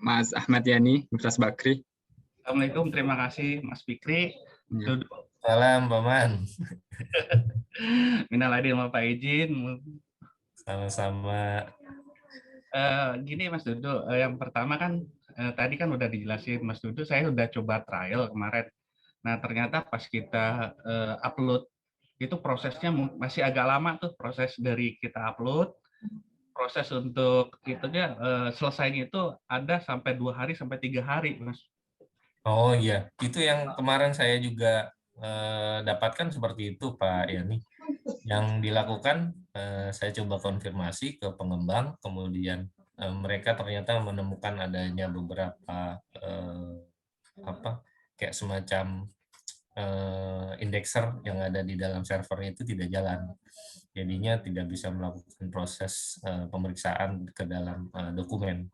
Mas Ahmad Yani, Universitas Bakri. Assalamualaikum, terima kasih Mas Fikri. Ya. Salam, Paman. Minal aidin wal faizin. Sama-sama. Gini Mas Dudu, yang pertama kan tadi kan udah dijelasin Mas Dudu, saya udah coba trial kemarin. Nah ternyata pas kita upload itu prosesnya masih agak lama tuh, proses dari kita upload, proses untuk itunya selesainya itu ada sampai 2 hari sampai 3 hari, Mas. Oh iya, itu yang kemarin saya juga dapatkan seperti itu, Pak Yani. Yang dilakukan, saya coba konfirmasi ke pengembang, kemudian mereka ternyata menemukan adanya beberapa kayak semacam indexer yang ada di dalam servernya itu tidak jalan. Jadinya tidak bisa melakukan proses pemeriksaan ke dalam dokumen.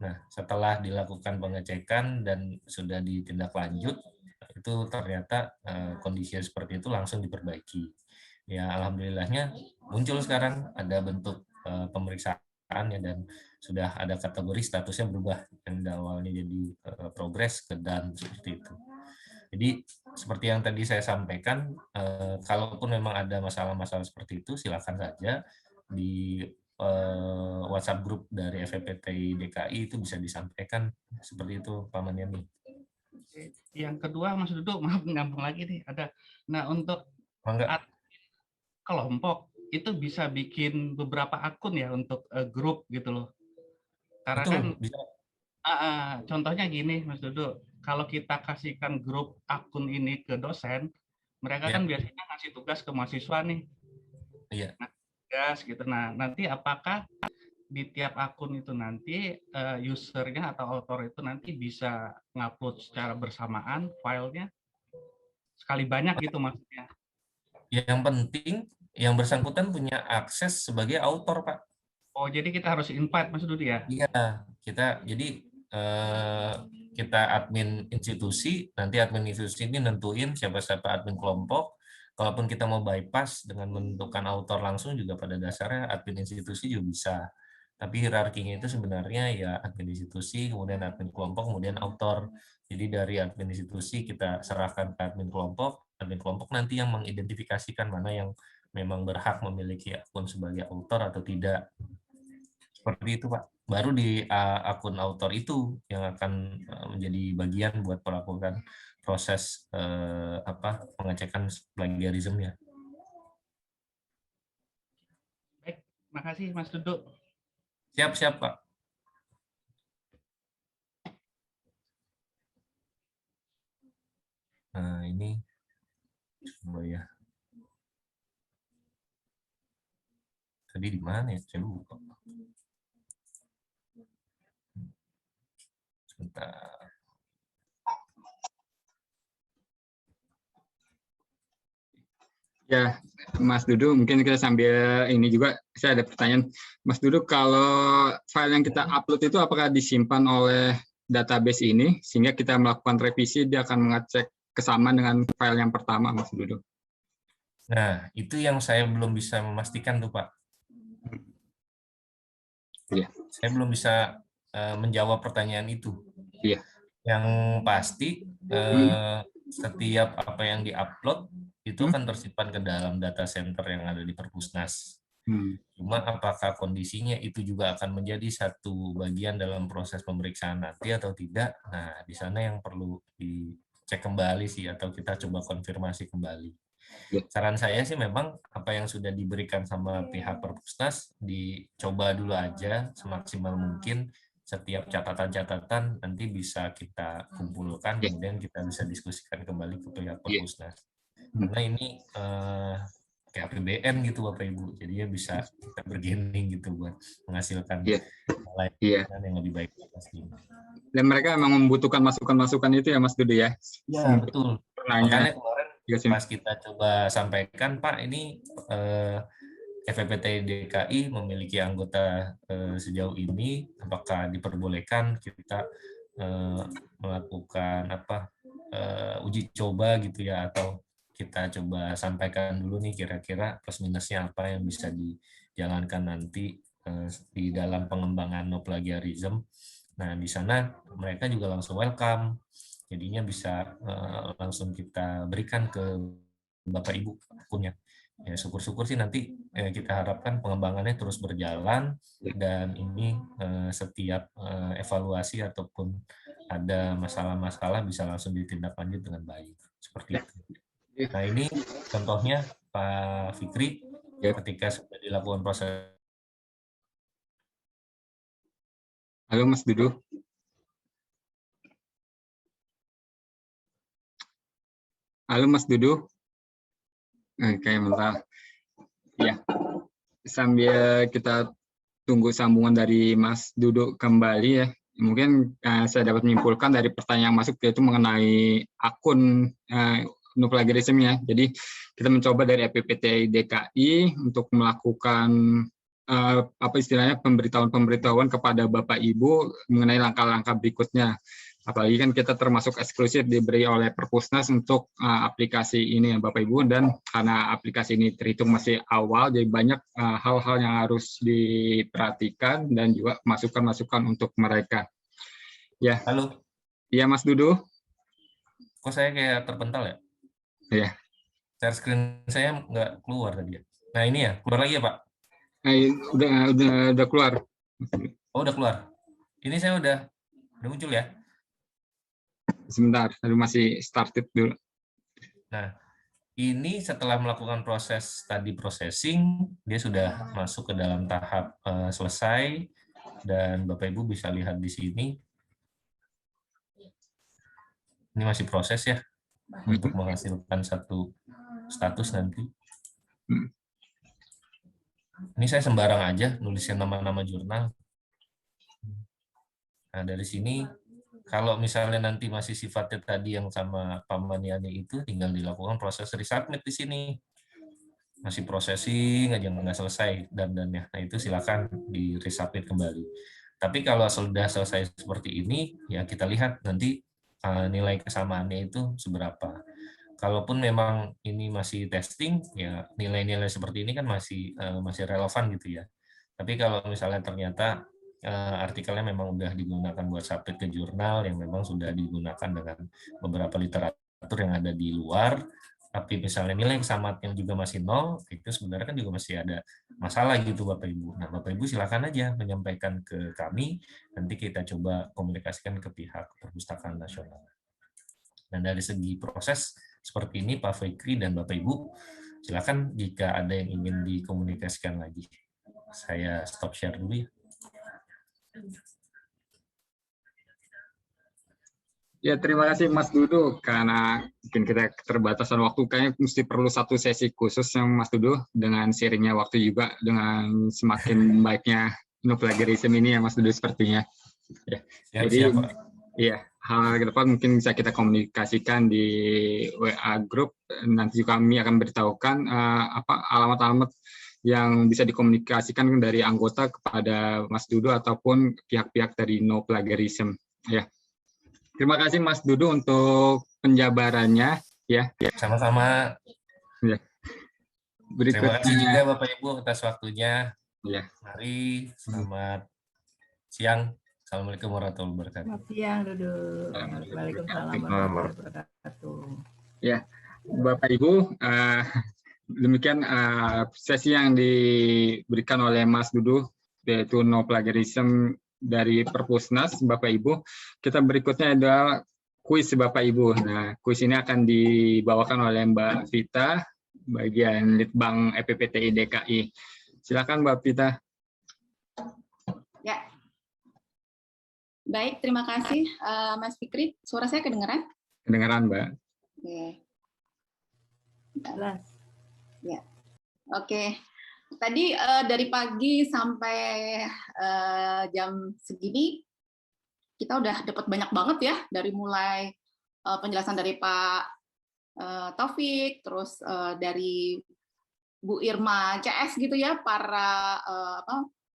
Nah, setelah dilakukan pengecekan dan sudah ditindaklanjut, itu ternyata kondisi seperti itu langsung diperbaiki. Ya, alhamdulillahnya muncul sekarang ada bentuk pemeriksaannya dan sudah ada kategori statusnya berubah yang awalnya jadi progres ke dan seperti itu. Jadi seperti yang tadi saya sampaikan, kalaupun memang ada masalah-masalah seperti itu, silakan saja di WhatsApp grup dari FEPTI DKI itu bisa disampaikan seperti itu, Pak Manyani. Yang kedua, Mas Dudu, maaf nyambung lagi nih, ada. Nah untuk kelompok itu bisa bikin beberapa akun ya untuk grup gitu loh. Karena betul, kan bisa. Contohnya gini, Mas Dudu, kalau kita kasihkan grup akun ini ke dosen, mereka kan biasanya ngasih tugas ke mahasiswa nih. Iya. Nah, tugas gitu. Nah, nanti apakah di tiap akun itu nanti usernya atau author itu nanti bisa ngupload secara bersamaan filenya sekali banyak gitu maksudnya? Yang penting yang bersangkutan punya akses sebagai author, Pak. Oh, jadi kita harus invite, Mas Dudu ya? Iya, kita admin institusi, nanti admin institusi ini nentuin siapa-siapa admin kelompok. Kalaupun kita mau bypass dengan menentukan author langsung juga pada dasarnya admin institusi juga bisa. Tapi hierarkinya itu sebenarnya ya admin institusi, kemudian admin kelompok, kemudian author. Jadi dari admin institusi kita serahkan ke admin kelompok nanti yang mengidentifikasikan mana yang memang berhak memiliki akun sebagai author atau tidak. Seperti itu, Pak. Baru di akun author itu yang akan menjadi bagian buat melakukan proses pengecekan plagiarisme-nya. Baik, makasih Mas Dudu. Siap, Pak. Nah, ini coba ya. Tadi di mana ya? Saya lupa. Sebentar. Ya, Mas Dudu, mungkin kita sambil ini juga, saya ada pertanyaan. Mas Dudu, kalau file yang kita upload itu apakah disimpan oleh database ini, sehingga kita melakukan revisi, dia akan mengecek kesamaan dengan file yang pertama, Mas Dudu? Nah, itu yang saya belum bisa memastikan tuh, Pak. Iya. Saya belum bisa menjawab pertanyaan itu. Iya. Yang pasti, setiap apa yang diupload itu akan tersimpan ke dalam data center yang ada di Perpusnas. Cuma apakah kondisinya itu juga akan menjadi satu bagian dalam proses pemeriksaan nanti atau tidak? Nah, di sana yang perlu cek kembali sih, atau kita coba konfirmasi kembali. Ya. Saran saya sih memang apa yang sudah diberikan sama pihak Perpusnas dicoba dulu aja semaksimal mungkin. Setiap catatan-catatan nanti bisa kita kumpulkan, kemudian kita bisa diskusikan kembali ke pihak Perpusnas. Karena ini kayak APBN gitu Bapak Ibu, jadinya bisa kita bergening gitu buat menghasilkan layanan yang lebih baik pastinya. Dan mereka memang membutuhkan masukan-masukan itu ya Mas Dudu ya? Ya betul. Makanya kemarin pas kita coba sampaikan, Pak, ini FPPT DKI memiliki anggota sejauh ini, apakah diperbolehkan kita melakukan uji coba gitu ya, atau kita coba sampaikan dulu nih kira-kira plus minusnya apa yang bisa dijalankan nanti di dalam pengembangan no plagiarism. Nah, di sana mereka juga langsung welcome, jadinya bisa langsung kita berikan ke Bapak Ibu akunnya. Ya, syukur-syukur sih nanti kita harapkan pengembangannya terus berjalan, dan ini setiap evaluasi ataupun ada masalah-masalah bisa langsung ditindaklanjut dengan baik, seperti itu. Nah, ini contohnya Pak Fikri ketika sudah dilakukan proses. Halo Mas Dudu. Halo Mas Dudu. Kayak mentah. Ya, sambil kita tunggu sambungan dari Mas Dudu kembali ya. Mungkin saya dapat menyimpulkan dari pertanyaan yang masuk yaitu mengenai akun no plagiarism ya. Jadi kita mencoba dari FPPT DKI untuk melakukan apa istilahnya pemberitahuan kepada Bapak Ibu mengenai langkah-langkah berikutnya. Apalagi kan kita termasuk eksklusif diberi oleh Perpusnas untuk aplikasi ini ya Bapak Ibu, dan karena aplikasi ini terhitung masih awal, jadi banyak hal-hal yang harus diperhatikan dan juga masukan-masukan untuk mereka. Ya. Halo. Iya Mas Dudu. Kok saya kayak terpental ya? Iya. Share screen saya nggak keluar tadi ya. Nah ini ya, keluar lagi ya Pak? Udah keluar. Oh udah keluar. Ini saya udah muncul ya? Sebentar, masih started dulu. Nah, ini setelah melakukan proses tadi processing, dia sudah masuk ke dalam tahap selesai, dan Bapak Ibu bisa lihat di sini. Ini masih proses ya, untuk menghasilkan satu status nanti. Ini saya sembarang aja nulisin nama-nama jurnal. Nah, dari sini kalau misalnya nanti masih sifatnya tadi yang sama Pak Maniani itu, tinggal dilakukan proses resubmit di sini. Masih processing aja nggak selesai dan ya. Nah itu silakan di resubmit kembali. Tapi kalau sudah selesai seperti ini, ya kita lihat nanti nilai kesamaannya itu seberapa. Kalaupun memang ini masih testing, ya nilai-nilai seperti ini kan masih relevan gitu ya. Tapi kalau misalnya ternyata artikelnya memang udah digunakan buat submit ke jurnal yang memang sudah digunakan dengan beberapa literatur yang ada di luar, tapi misalnya nilai kesamaannya juga masih 0, itu sebenarnya kan juga masih ada masalah gitu Bapak Ibu. Nah Bapak Ibu silakan aja menyampaikan ke kami, nanti kita coba komunikasikan ke pihak Perpustakaan Nasional. Dan dari segi proses seperti ini Pak Fikri dan Bapak Ibu, silakan jika ada yang ingin dikomunikasikan lagi. Saya stop share dulu ya. Ya, terima kasih Mas Dudu, karena mungkin kita keterbatasan waktu, kayaknya mesti perlu satu sesi khusus yang Mas Dudu, dengan sharingnya waktu juga, dengan semakin baiknya no plagiarism ini ya Mas Dudu sepertinya. Ya. Jadi, ya, hal ke depan mungkin bisa kita komunikasikan di WA group, nanti juga kami akan beritahukan alamat-alamat yang bisa dikomunikasikan dari anggota kepada Mas Dudu ataupun pihak-pihak dari no plagiarism. Ya. Terima kasih Mas Dudu untuk penjabarannya. Ya. Sama-sama. Ya. Terima Berikutnya. kasih juga Bapak Ibu atas waktunya. Ya. Mari, selamat siang. Assalamualaikum warahmatullahi wabarakatuh. Selamat siang, Dudu. Waalaikumsalam warahmatullahi wabarakatuh. Ya, Bapak Ibu, demikian sesi yang diberikan oleh Mas Dudu, yaitu no plagiarism dari Perpusnas, Bapak Ibu. Kita berikutnya adalah kuis Bapak Ibu. Nah, kuis ini akan dibawakan oleh Mbak Vita, bagian Litbang FPPTI DKI. Silakan Mbak Vita. Ya. Baik, terima kasih Mas Fikri. Suara saya kedengaran? Kedengaran, Mbak. Oke. Jelas. Ya. Oke. Tadi dari pagi sampai jam segini kita udah dapat banyak banget ya, dari mulai penjelasan dari Pak Taufik, terus dari Bu Irma CS gitu ya, para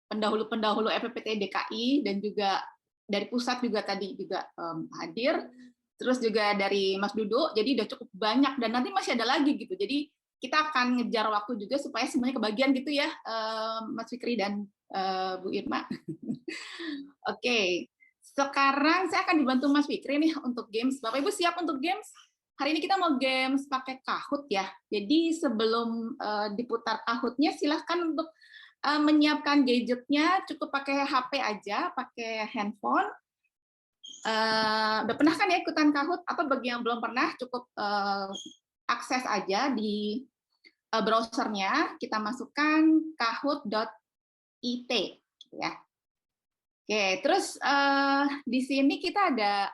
pendahulu-pendahulu FPPT DKI, dan juga dari pusat juga tadi juga hadir, terus juga dari Mas Dudu, jadi udah cukup banyak, dan nanti masih ada lagi gitu. Jadi kita akan ngejar waktu juga supaya semuanya kebagian gitu ya, Mas Fikri dan Bu Irma. Oke, sekarang saya akan dibantu Mas Fikri nih untuk games. Bapak Ibu siap untuk games? Hari ini kita mau games pakai Kahoot ya. Jadi sebelum diputar Kahoot-nya, silahkan untuk menyiapkan gadgetnya, cukup pakai HP aja, pakai handphone. Udah pernah kan ya ikutan Kahoot? Atau bagi yang belum pernah, cukup akses aja di browsernya. Kita masukkan kahoot.it ya. Oke, terus di sini kita ada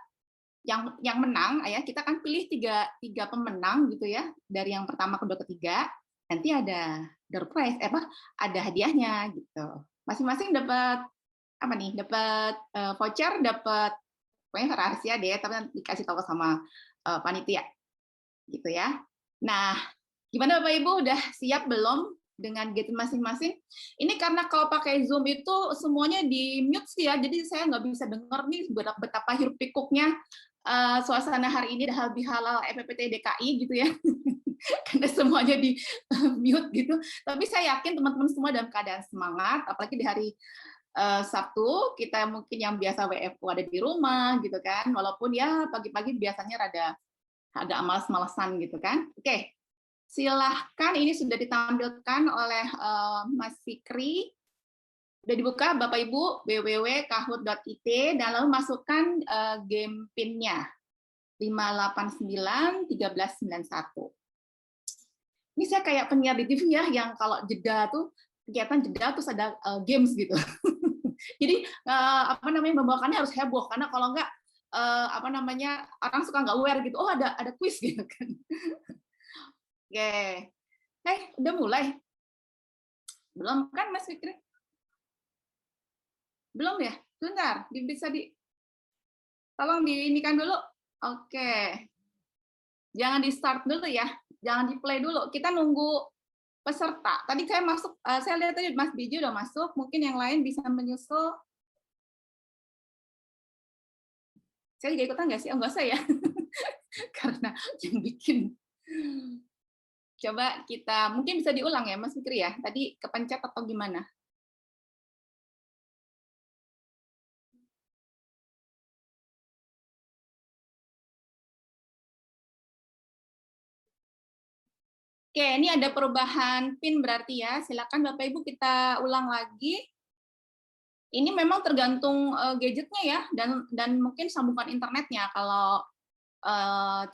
yang menang ya, kita akan pilih tiga pemenang gitu ya, dari yang pertama, kedua, ketiga. Nanti ada door prize, ada hadiahnya gitu. Masing-masing dapat apa nih? Dapat voucher, dapat pokoknya rahasia deh, tapi nanti dikasih tahu sama panitia gitu ya. Nah, gimana Bapak Ibu, udah siap belum dengan gadget masing-masing? Ini karena kalau pakai Zoom itu semuanya di mute sih ya, jadi saya nggak bisa dengar nih betapa hiruk pikuknya suasana hari ini dah lebih halal FPPT DKI gitu ya. Karena semuanya di mute gitu. Tapi saya yakin teman-teman semua dalam keadaan semangat, apalagi di hari Sabtu, kita mungkin yang biasa WFO ada di rumah gitu kan, walaupun ya pagi-pagi biasanya agak malas-malasan gitu kan. Oke, silahkan, ini sudah ditampilkan oleh Mas Fikri. Udah dibuka Bapak Ibu, www.kahoot.it, dan lalu masukkan game PIN-nya 5891391. Ini saya kayak penyiar di TV ya, yang kalau jeda tuh kegiatan jeda terus ada games gitu. Jadi membawakannya harus heboh, karena kalau enggak orang suka nggak aware gitu. Oh, ada quiz gitu kan. Oke. Udah mulai? Belum kan Mas Fikri? Belum ya? Sebentar, bisa tolong diinikan dulu. Oke. Jangan di-start dulu ya. Jangan di-play dulu. Kita nunggu peserta. Tadi saya masuk, saya lihat tadi Mas Biju udah masuk, mungkin yang lain bisa menyusul. Saya juga ikutan nggak sih? Oh, nggak usah ya. Karena yang bikin. Coba kita, mungkin bisa diulang ya Mas Fikri ya. Tadi kepencet atau gimana? Oke, ini ada perubahan PIN berarti ya. Silakan Bapak Ibu kita ulang lagi. Ini memang tergantung gadgetnya ya, dan mungkin sambungan internetnya. Kalau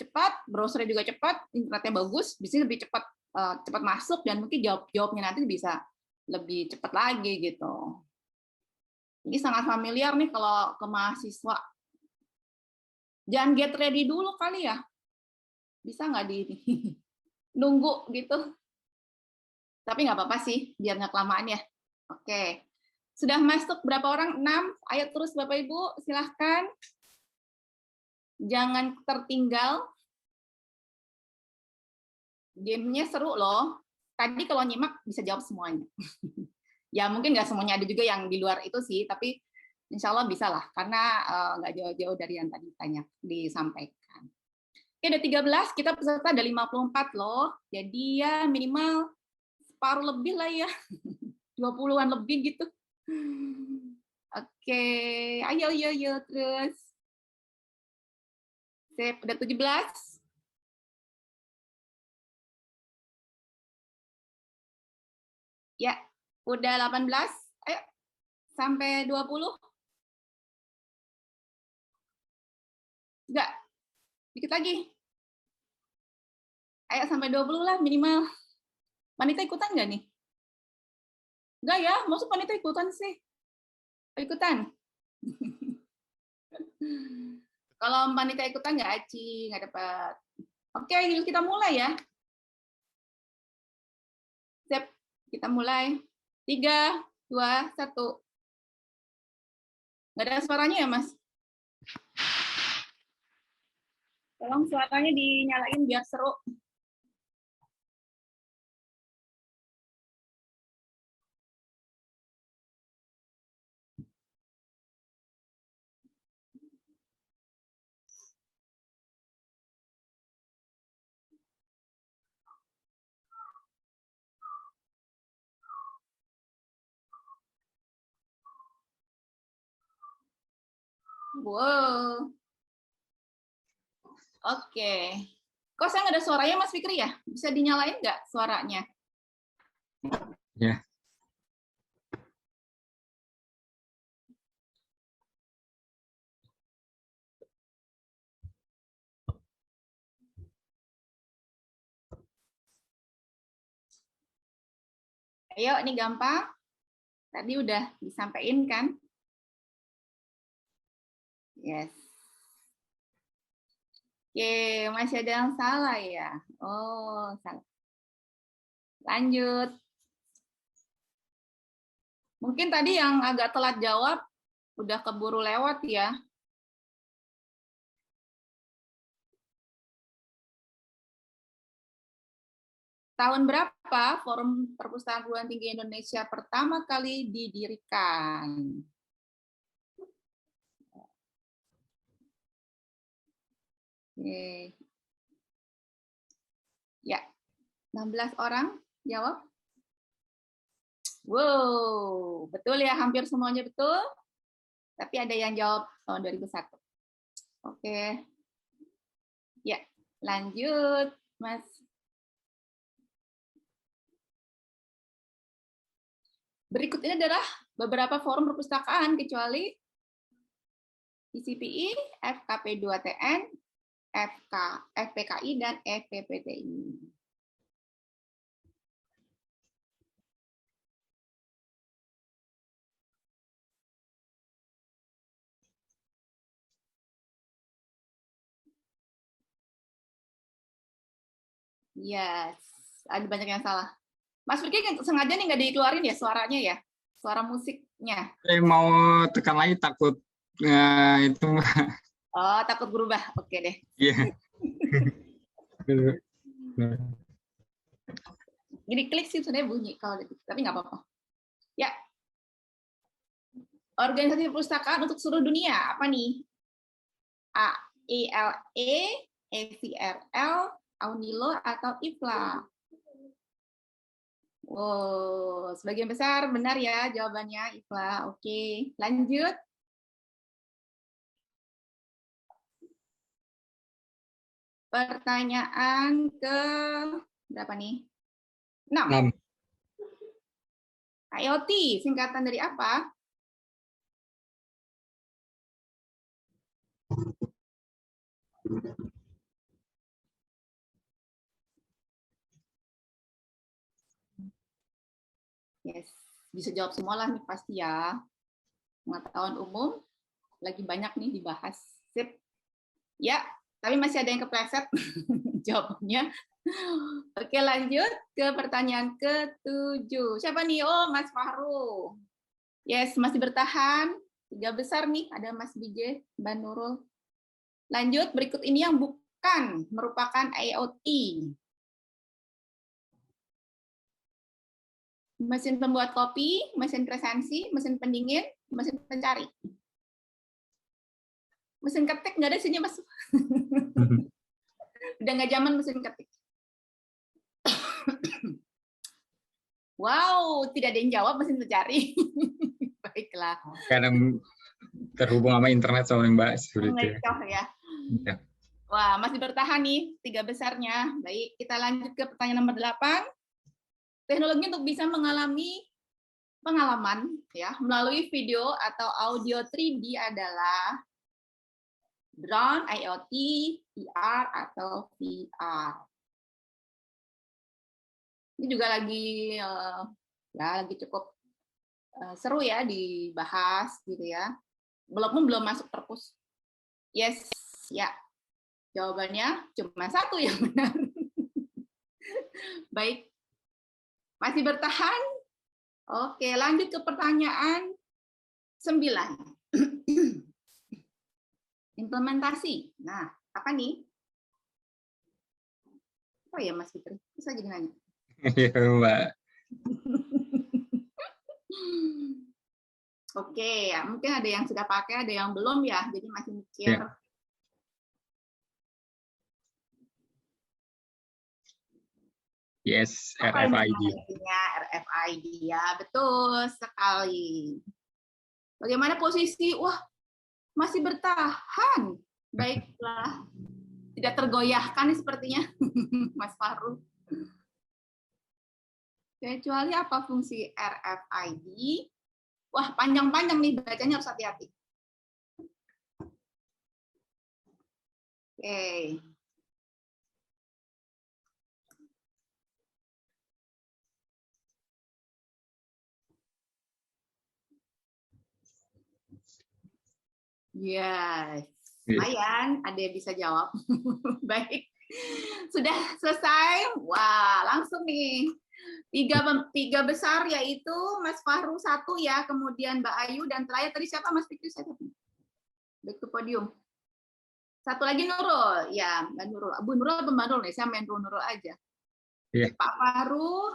cepat, browsernya juga cepat, internetnya bagus, bisa lebih cepat masuk, dan mungkin jawabnya nanti bisa lebih cepat lagi gitu. Ini sangat familiar nih kalau ke mahasiswa. Jangan get ready dulu kali ya. Bisa nggak nunggu gitu? Tapi nggak apa-apa sih, biar nggak kelamaan ya. Oke. Sudah masuk berapa orang? 6. Ayo terus Bapak Ibu, silahkan. Jangan tertinggal. Game-nya seru loh. Tadi kalau nyimak bisa jawab semuanya. Ya mungkin nggak semuanya, ada juga yang di luar itu sih, tapi insya Allah bisa lah, karena nggak jauh-jauh dari yang tadi disampaikan. Oke, ada 13, kita peserta ada 54 loh. Jadi ya minimal separuh lebih lah ya. 20-an lebih gitu. Oke, ayo terus. Sip, udah 17. Ya, udah 18. Ayo, sampai 20. Enggak. Dikit lagi. Ayo sampai 20 lah minimal. Wanita ikutan nggak nih? Enggak ya, maksud wanita ikutan sih. Ikutan. Kalau wanita ikutan nggak aci, nggak dapat. Oke, kita mulai ya. Siap, kita mulai. 3, 2, 1. Nggak ada suaranya ya, Mas? Tolong suaranya dinyalain biar seru. Wow. Oke. Kok saya nggak ada suaranya, Mas Fikri ya? Bisa dinyalain nggak suaranya? Ya. Ayo, ini gampang. Tadi udah disampaikan kan? Yes. Oke, masih ada yang salah ya? Oh, salah. Lanjut. Mungkin tadi yang agak telat jawab, udah keburu lewat ya. Tahun berapa Forum Perpustakaan Perguruan Tinggi Indonesia pertama kali didirikan? Oke. Ya, 16 orang jawab. Wow, betul ya, hampir semuanya betul. Tapi ada yang jawab tahun 2001. Oke. Ya, lanjut, Mas. Berikut ini adalah beberapa forum perpustakaan kecuali ICPI, FKP2TN, FPKI, dan FPPTI. Yes, ada banyak yang salah. Mas Fikri sengaja nih nggak dikeluarin ya suaranya ya, suara musiknya. Saya mau tekan lagi takut itu. Oh, takut berubah. Oke deh. Iya. Gini klik sih sebenarnya bunyi kalau tapi nggak apa-apa. Ya. Organisasi perpustakaan untuk seluruh dunia apa nih? A, ILE, ECRL, UNILO, atau IFLA? Wow, sebagian besar benar ya jawabannya IFLA. Oke, lanjut. Pertanyaan ke berapa nih? 6. IoT, singkatan dari apa? Yes, bisa jawab semua lah nih pasti ya. Pengetahuan umum lagi banyak nih dibahas. Sip. Ya, tapi masih ada yang kepleset jawabnya. Oke, lanjut ke pertanyaan ke-7. Siapa nih? Oh, Mas Fahru. Yes, masih bertahan. 3 besar nih, ada Mas BJ, Mbak Nurul. Lanjut, berikut ini yang bukan merupakan IoT. Mesin pembuat kopi, mesin kresensi, mesin pendingin, mesin pencari. Mesin ketik nggak ada sini, Mas. Udah nggak zaman mesin ketik. Wow, tidak ada yang jawab mesin pencari. Baiklah. Kadang terhubung sama internet soalnya Mbak. Ngecoh ya. Wah, masih bertahan nih 3 besarnya. Baik, kita lanjut ke pertanyaan nomor 8. Teknologi untuk bisa mengalami pengalaman ya melalui video atau audio 3D adalah drone, IoT, IR atau VR. Ini juga lagi lagi cukup seru ya dibahas gitu ya. Belum masuk perpus. Yes, ya. Jawabannya cuma satu yang benar. Baik. Masih bertahan? Oke, lanjut ke pertanyaan 9. Implementasi. Nah, apa nih? Apa ya Mas Fitri? Bisa jadi nanya. Iya, Mbak. Oke, ya, mungkin ada yang sudah pakai, ada yang belum ya, jadi masih mikir. Ya. Yes, Apa RFID. namanya? RFID ya, betul sekali. Bagaimana posisi? Wah, masih bertahan. Baiklah, tidak tergoyahkan sepertinya, Mas Faru. Kecuali apa fungsi RFID? Wah, panjang-panjang nih bacanya, harus hati-hati. Oke. Yes, lumayan ada yang bisa jawab. Baik, sudah selesai. Wah, langsung nih. Tiga besar yaitu Mas Fahru 1 ya, kemudian Mbak Ayu, dan terakhir tadi siapa Mas Fikri? Back to podium. Satu lagi Nurul, ya Mbak Nurul. Bu Nurul apa Mbak Nurul nih? Saya main Nurul aja. Yeah. Pak Fahru,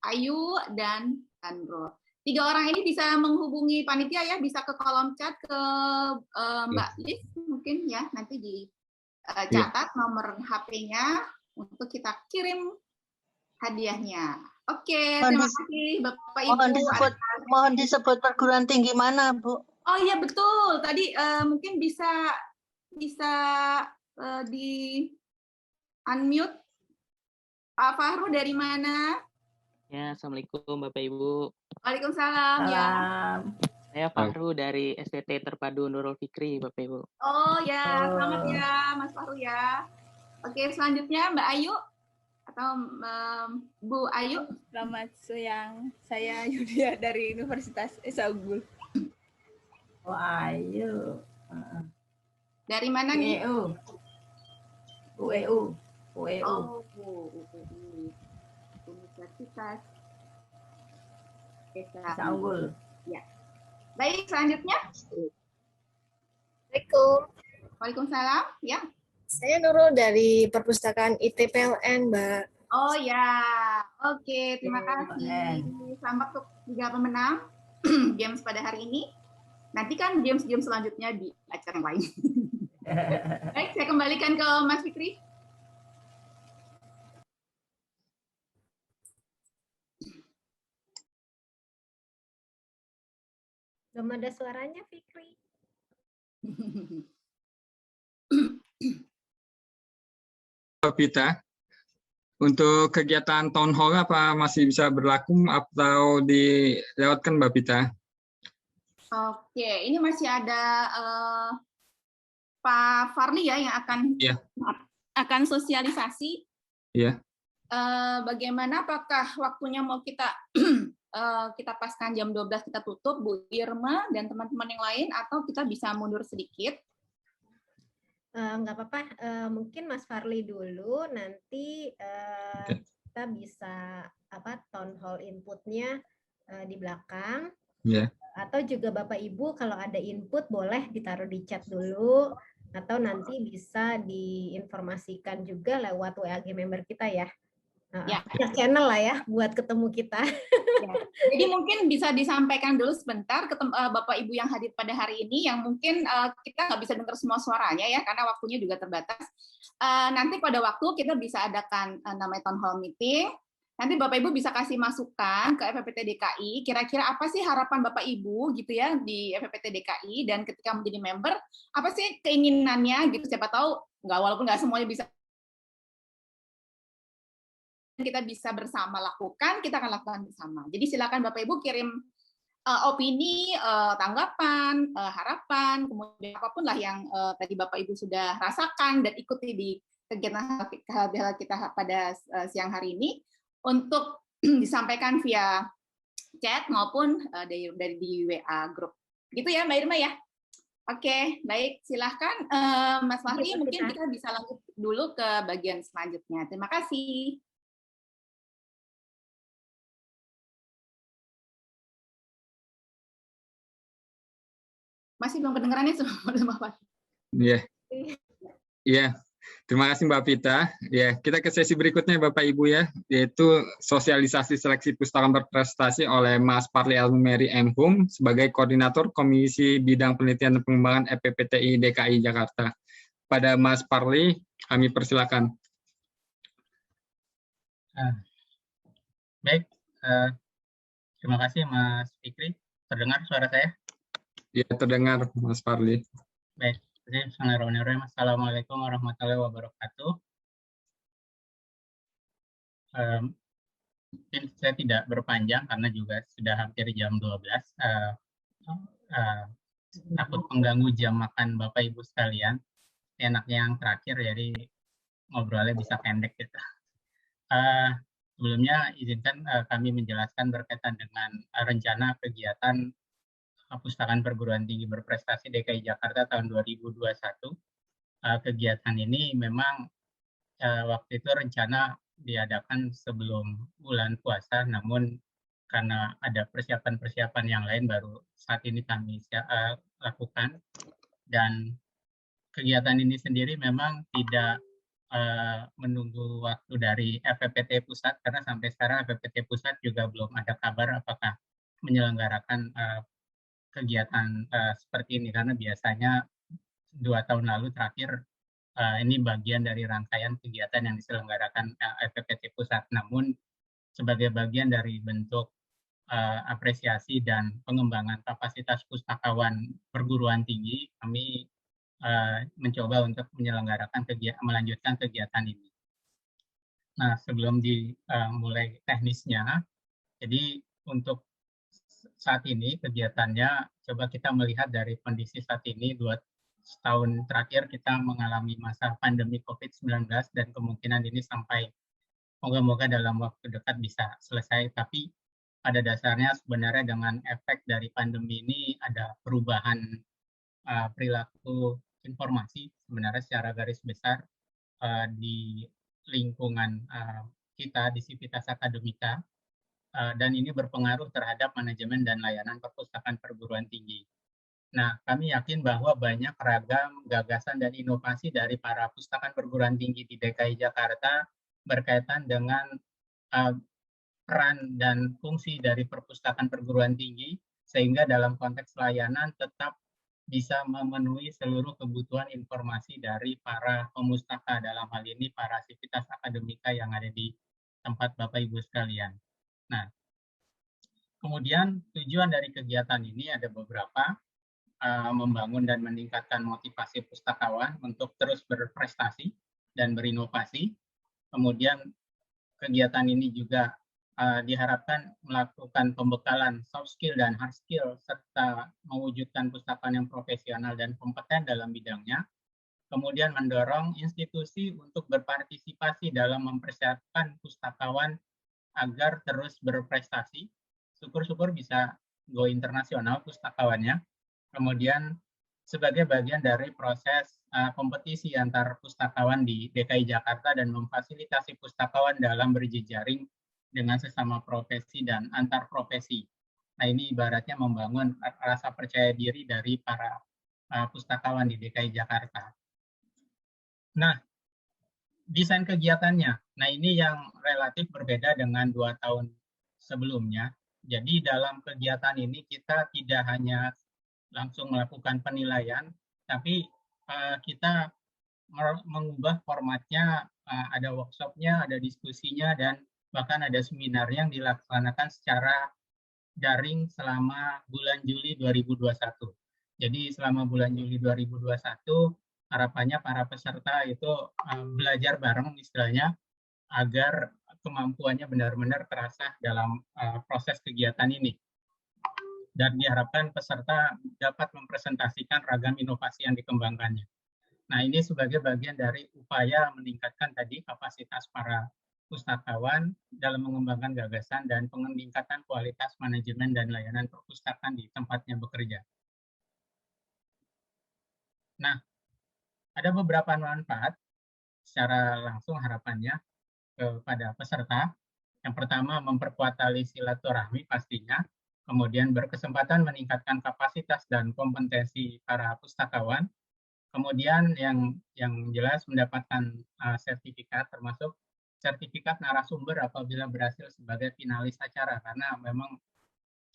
Ayu, dan Nurul. 3 orang ini bisa menghubungi panitia ya, bisa ke kolom chat ke Mbak Liz mungkin ya, nanti dicatat nomor HP-nya untuk kita kirim hadiahnya. Oke, terima kasih Bapak Ibu. Mohon disebut perguruan tinggi mana, Bu? Oh iya betul, tadi mungkin bisa di unmute. Pak Fahru dari mana? Ya, Assalamualaikum Bapak Ibu. Waalaikumsalam. Ya. Saya Fahru dari STT Terpadu Nurul Fikri, Bapak Ibu. Oh ya, selamat ya Mas Fahru ya. Oke, selanjutnya Mbak Ayu atau Bu Ayu. Selamat siang, saya Yulia dari Universitas Esa Unggul. Oh, Ayu. Dari mana nih? UEU. Oh, Universitas Esa Unggul. Ya. Baik, selanjutnya. Assalamualaikum. Waalaikumsalam. Ya. Saya Nurul dari Perpustakaan ITPLN, Mbak. Oh ya, oke, terima kasih. Selamat untuk 3 pemenang games pada hari ini. Nanti kan games-games selanjutnya di acara yang lain. Baik, saya kembalikan ke Mas Fikri. Belum ada suaranya, Fikri. Pita, untuk kegiatan town hall apa masih bisa berlaku atau dilewatkan Mbak Pita? Oke, ini masih ada Pak Farli ya yang akan sosialisasi. Iya. Bagaimana, apakah waktunya mau kita kita paskan jam 12 kita tutup, Bu Irma dan teman-teman yang lain, atau kita bisa mundur sedikit? Nggak apa-apa, mungkin Mas Farli dulu, nanti kita bisa town hall inputnya di belakang. Yeah. Atau juga Bapak Ibu kalau ada input boleh ditaruh di chat dulu, atau nanti bisa diinformasikan juga lewat WAG member kita ya. Ya. Channel lah ya buat ketemu kita. Ya. Jadi mungkin bisa disampaikan dulu sebentar ke Bapak Ibu yang hadir pada hari ini, yang mungkin kita nggak bisa dengar semua suaranya ya karena waktunya juga terbatas. Nanti pada waktu kita bisa adakan namanya town hall meeting. Nanti Bapak Ibu bisa kasih masukan ke FPPT DKI, kira-kira apa sih harapan Bapak Ibu gitu ya di FPPT DKI, dan ketika menjadi member apa sih keinginannya gitu, siapa tahu walaupun nggak semuanya bisa kita bisa bersama lakukan, kita akan lakukan bersama. Jadi silakan Bapak Ibu kirim opini, tanggapan, harapan, kemudian apapun lah yang tadi Bapak Ibu sudah rasakan dan ikuti di kegiatan kita pada siang hari ini untuk disampaikan via chat maupun dari di WA grup. Gitu ya Mbak Irma ya? Oke, baik. Silahkan Mas Fahri, mungkin kita bisa lanjut dulu ke bagian selanjutnya. Terima kasih. Masih belum kedengarannya semua Pak. Iya. Iya. Terima kasih Mbak Vita. Ya, kita ke sesi berikutnya Bapak Ibu ya, yaitu sosialisasi seleksi pustaka berprestasi oleh Mas Parli Almeri M.Hum sebagai Koordinator Komisi Bidang Penelitian dan Pengembangan FPPTI DKI Jakarta. Pada Mas Parli, kami persilakan. Baik, terima kasih Mas Fikri. Terdengar suara saya? Ya, terdengar Mas Parli. Baik. Assalamualaikum warahmatullahi wabarakatuh. Mungkin saya tidak berpanjang karena juga sudah hampir jam 12. Takut mengganggu jam makan Bapak Ibu sekalian. Enaknya yang terakhir, jadi ngobrolnya bisa pendek gitu. Sebelumnya izinkan kami menjelaskan berkaitan dengan rencana kegiatan Pustakaan Perguruan Tinggi Berprestasi DKI Jakarta tahun 2021. Kegiatan ini memang waktu itu rencana diadakan sebelum bulan puasa, namun karena ada persiapan-persiapan yang lain baru saat ini kami lakukan. Dan kegiatan ini sendiri memang tidak menunggu waktu dari FPPT Pusat, karena sampai sekarang FPPT Pusat juga belum ada kabar apakah menyelenggarakan kegiatan seperti ini, karena biasanya 2 tahun lalu terakhir ini bagian dari rangkaian kegiatan yang diselenggarakan FPPT Pusat. Namun sebagai bagian dari bentuk apresiasi dan pengembangan kapasitas pustakawan perguruan tinggi, kami mencoba untuk melanjutkan kegiatan ini. Nah, sebelum dimulai teknisnya, jadi untuk saat ini kegiatannya, coba kita melihat dari kondisi saat ini, 2 tahun terakhir kita mengalami masa pandemi COVID-19 dan kemungkinan ini sampai moga-moga dalam waktu dekat bisa selesai. Tapi pada dasarnya sebenarnya dengan efek dari pandemi ini ada perubahan perilaku informasi sebenarnya secara garis besar di lingkungan kita di Sivitas Akademika. Dan ini berpengaruh terhadap manajemen dan layanan perpustakaan perguruan tinggi. Nah, kami yakin bahwa banyak ragam gagasan dan inovasi dari para pustakaan perguruan tinggi di DKI Jakarta berkaitan dengan peran dan fungsi dari perpustakaan perguruan tinggi, sehingga dalam konteks layanan tetap bisa memenuhi seluruh kebutuhan informasi dari para pemustaka, dalam hal ini para Sivitas Akademika yang ada di tempat Bapak Ibu sekalian. Nah, kemudian tujuan dari kegiatan ini ada beberapa, membangun dan meningkatkan motivasi pustakawan untuk terus berprestasi dan berinovasi. Kemudian kegiatan ini juga diharapkan melakukan pembekalan soft skill dan hard skill, serta mewujudkan pustakaan yang profesional dan kompeten dalam bidangnya. Kemudian mendorong institusi untuk berpartisipasi dalam mempersiapkan pustakawan agar terus berprestasi, syukur-syukur bisa go internasional pustakawannya. Kemudian sebagai bagian dari proses kompetisi antar pustakawan di DKI Jakarta dan memfasilitasi pustakawan dalam berjejaring dengan sesama profesi dan antar profesi. Nah, ini ibaratnya membangun rasa percaya diri dari para pustakawan di DKI Jakarta. Nah, desain kegiatannya. Nah, ini yang relatif berbeda dengan 2 tahun sebelumnya. Jadi dalam kegiatan ini kita tidak hanya langsung melakukan penilaian, tapi kita mengubah formatnya, ada workshopnya, ada diskusinya, dan bahkan ada seminar yang dilaksanakan secara daring selama bulan Juli 2021. Jadi selama bulan Juli 2021, harapannya para peserta itu belajar bareng istilahnya, agar kemampuannya benar-benar terasa dalam proses kegiatan ini. dan diharapkan peserta dapat mempresentasikan ragam inovasi yang dikembangkannya. Nah, ini sebagai bagian dari upaya meningkatkan tadi kapasitas para pustakawan dalam mengembangkan gagasan dan peningkatan kualitas manajemen dan layanan perpustakaan di tempatnya bekerja. Nah, ada beberapa manfaat secara langsung harapannya kepada peserta. Yang pertama, memperkuat tali silaturahmi pastinya, kemudian berkesempatan meningkatkan kapasitas dan kompetensi para pustakawan, kemudian yang jelas mendapatkan sertifikat, termasuk sertifikat narasumber apabila berhasil sebagai finalis acara, karena memang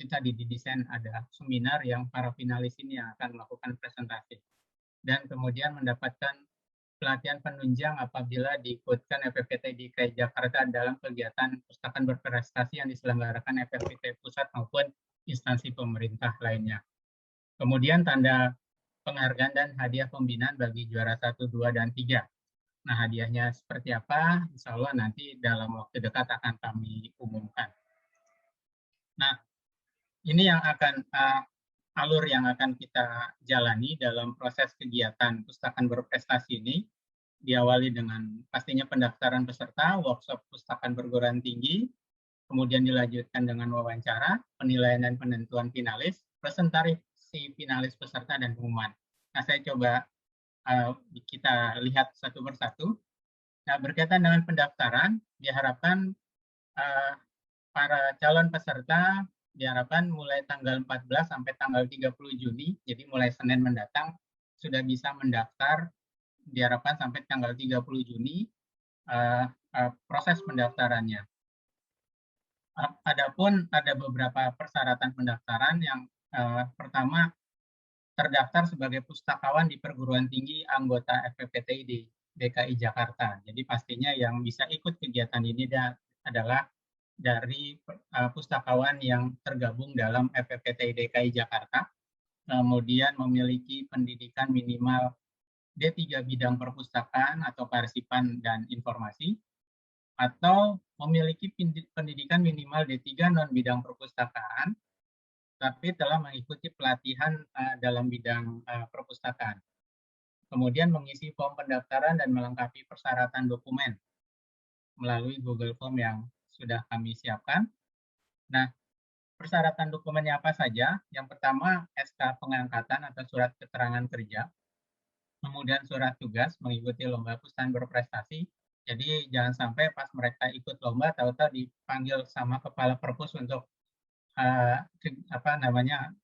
kita didesain ada seminar yang para finalis ini yang akan melakukan presentasi. Dan kemudian mendapatkan pelatihan penunjang apabila diikutkan FFPT DKI Jakarta dalam kegiatan perpustakaan berprestasi yang diselenggarakan FFPT pusat maupun instansi pemerintah lainnya. Kemudian tanda penghargaan dan hadiah pembinaan bagi juara 1, 2, dan 3. Nah, hadiahnya seperti apa? Insya Allah nanti dalam waktu dekat akan kami umumkan. Nah, ini yang akan alur yang akan kita jalani dalam proses kegiatan pustakaan berprestasi ini. Diawali dengan pastinya pendaftaran peserta, workshop pustakaan perguruan tinggi, kemudian dilanjutkan dengan wawancara, penilaian dan penentuan finalis, presentasi finalis peserta, dan pengumuman. Nah, saya coba kita lihat satu persatu. Nah, berkaitan dengan pendaftaran, diharapkan para calon peserta diharapkan mulai tanggal 14 sampai tanggal 30 Juni, jadi mulai Senin mendatang, sudah bisa mendaftar, diharapkan sampai tanggal 30 Juni proses pendaftarannya. Adapun ada beberapa persyaratan pendaftaran. Yang pertama, terdaftar sebagai pustakawan di perguruan tinggi anggota FFPTI di DKI Jakarta. Jadi pastinya yang bisa ikut kegiatan ini adalah dari pustakawan yang tergabung dalam FFPTI DKI Jakarta, kemudian memiliki pendidikan minimal D3 bidang perpustakaan atau kearsipan dan informasi, atau memiliki pendidikan minimal D3 non bidang perpustakaan, tapi telah mengikuti pelatihan dalam bidang perpustakaan. Kemudian mengisi form pendaftaran dan melengkapi persyaratan dokumen melalui Google Form yang sudah kami siapkan. Nah, persyaratan dokumennya apa saja? Yang pertama, SK pengangkatan atau surat keterangan kerja. Kemudian surat tugas mengikuti lomba pustakaan berprestasi. Jadi jangan sampai pas mereka ikut lomba tahu-tahu dipanggil sama kepala perpus untuk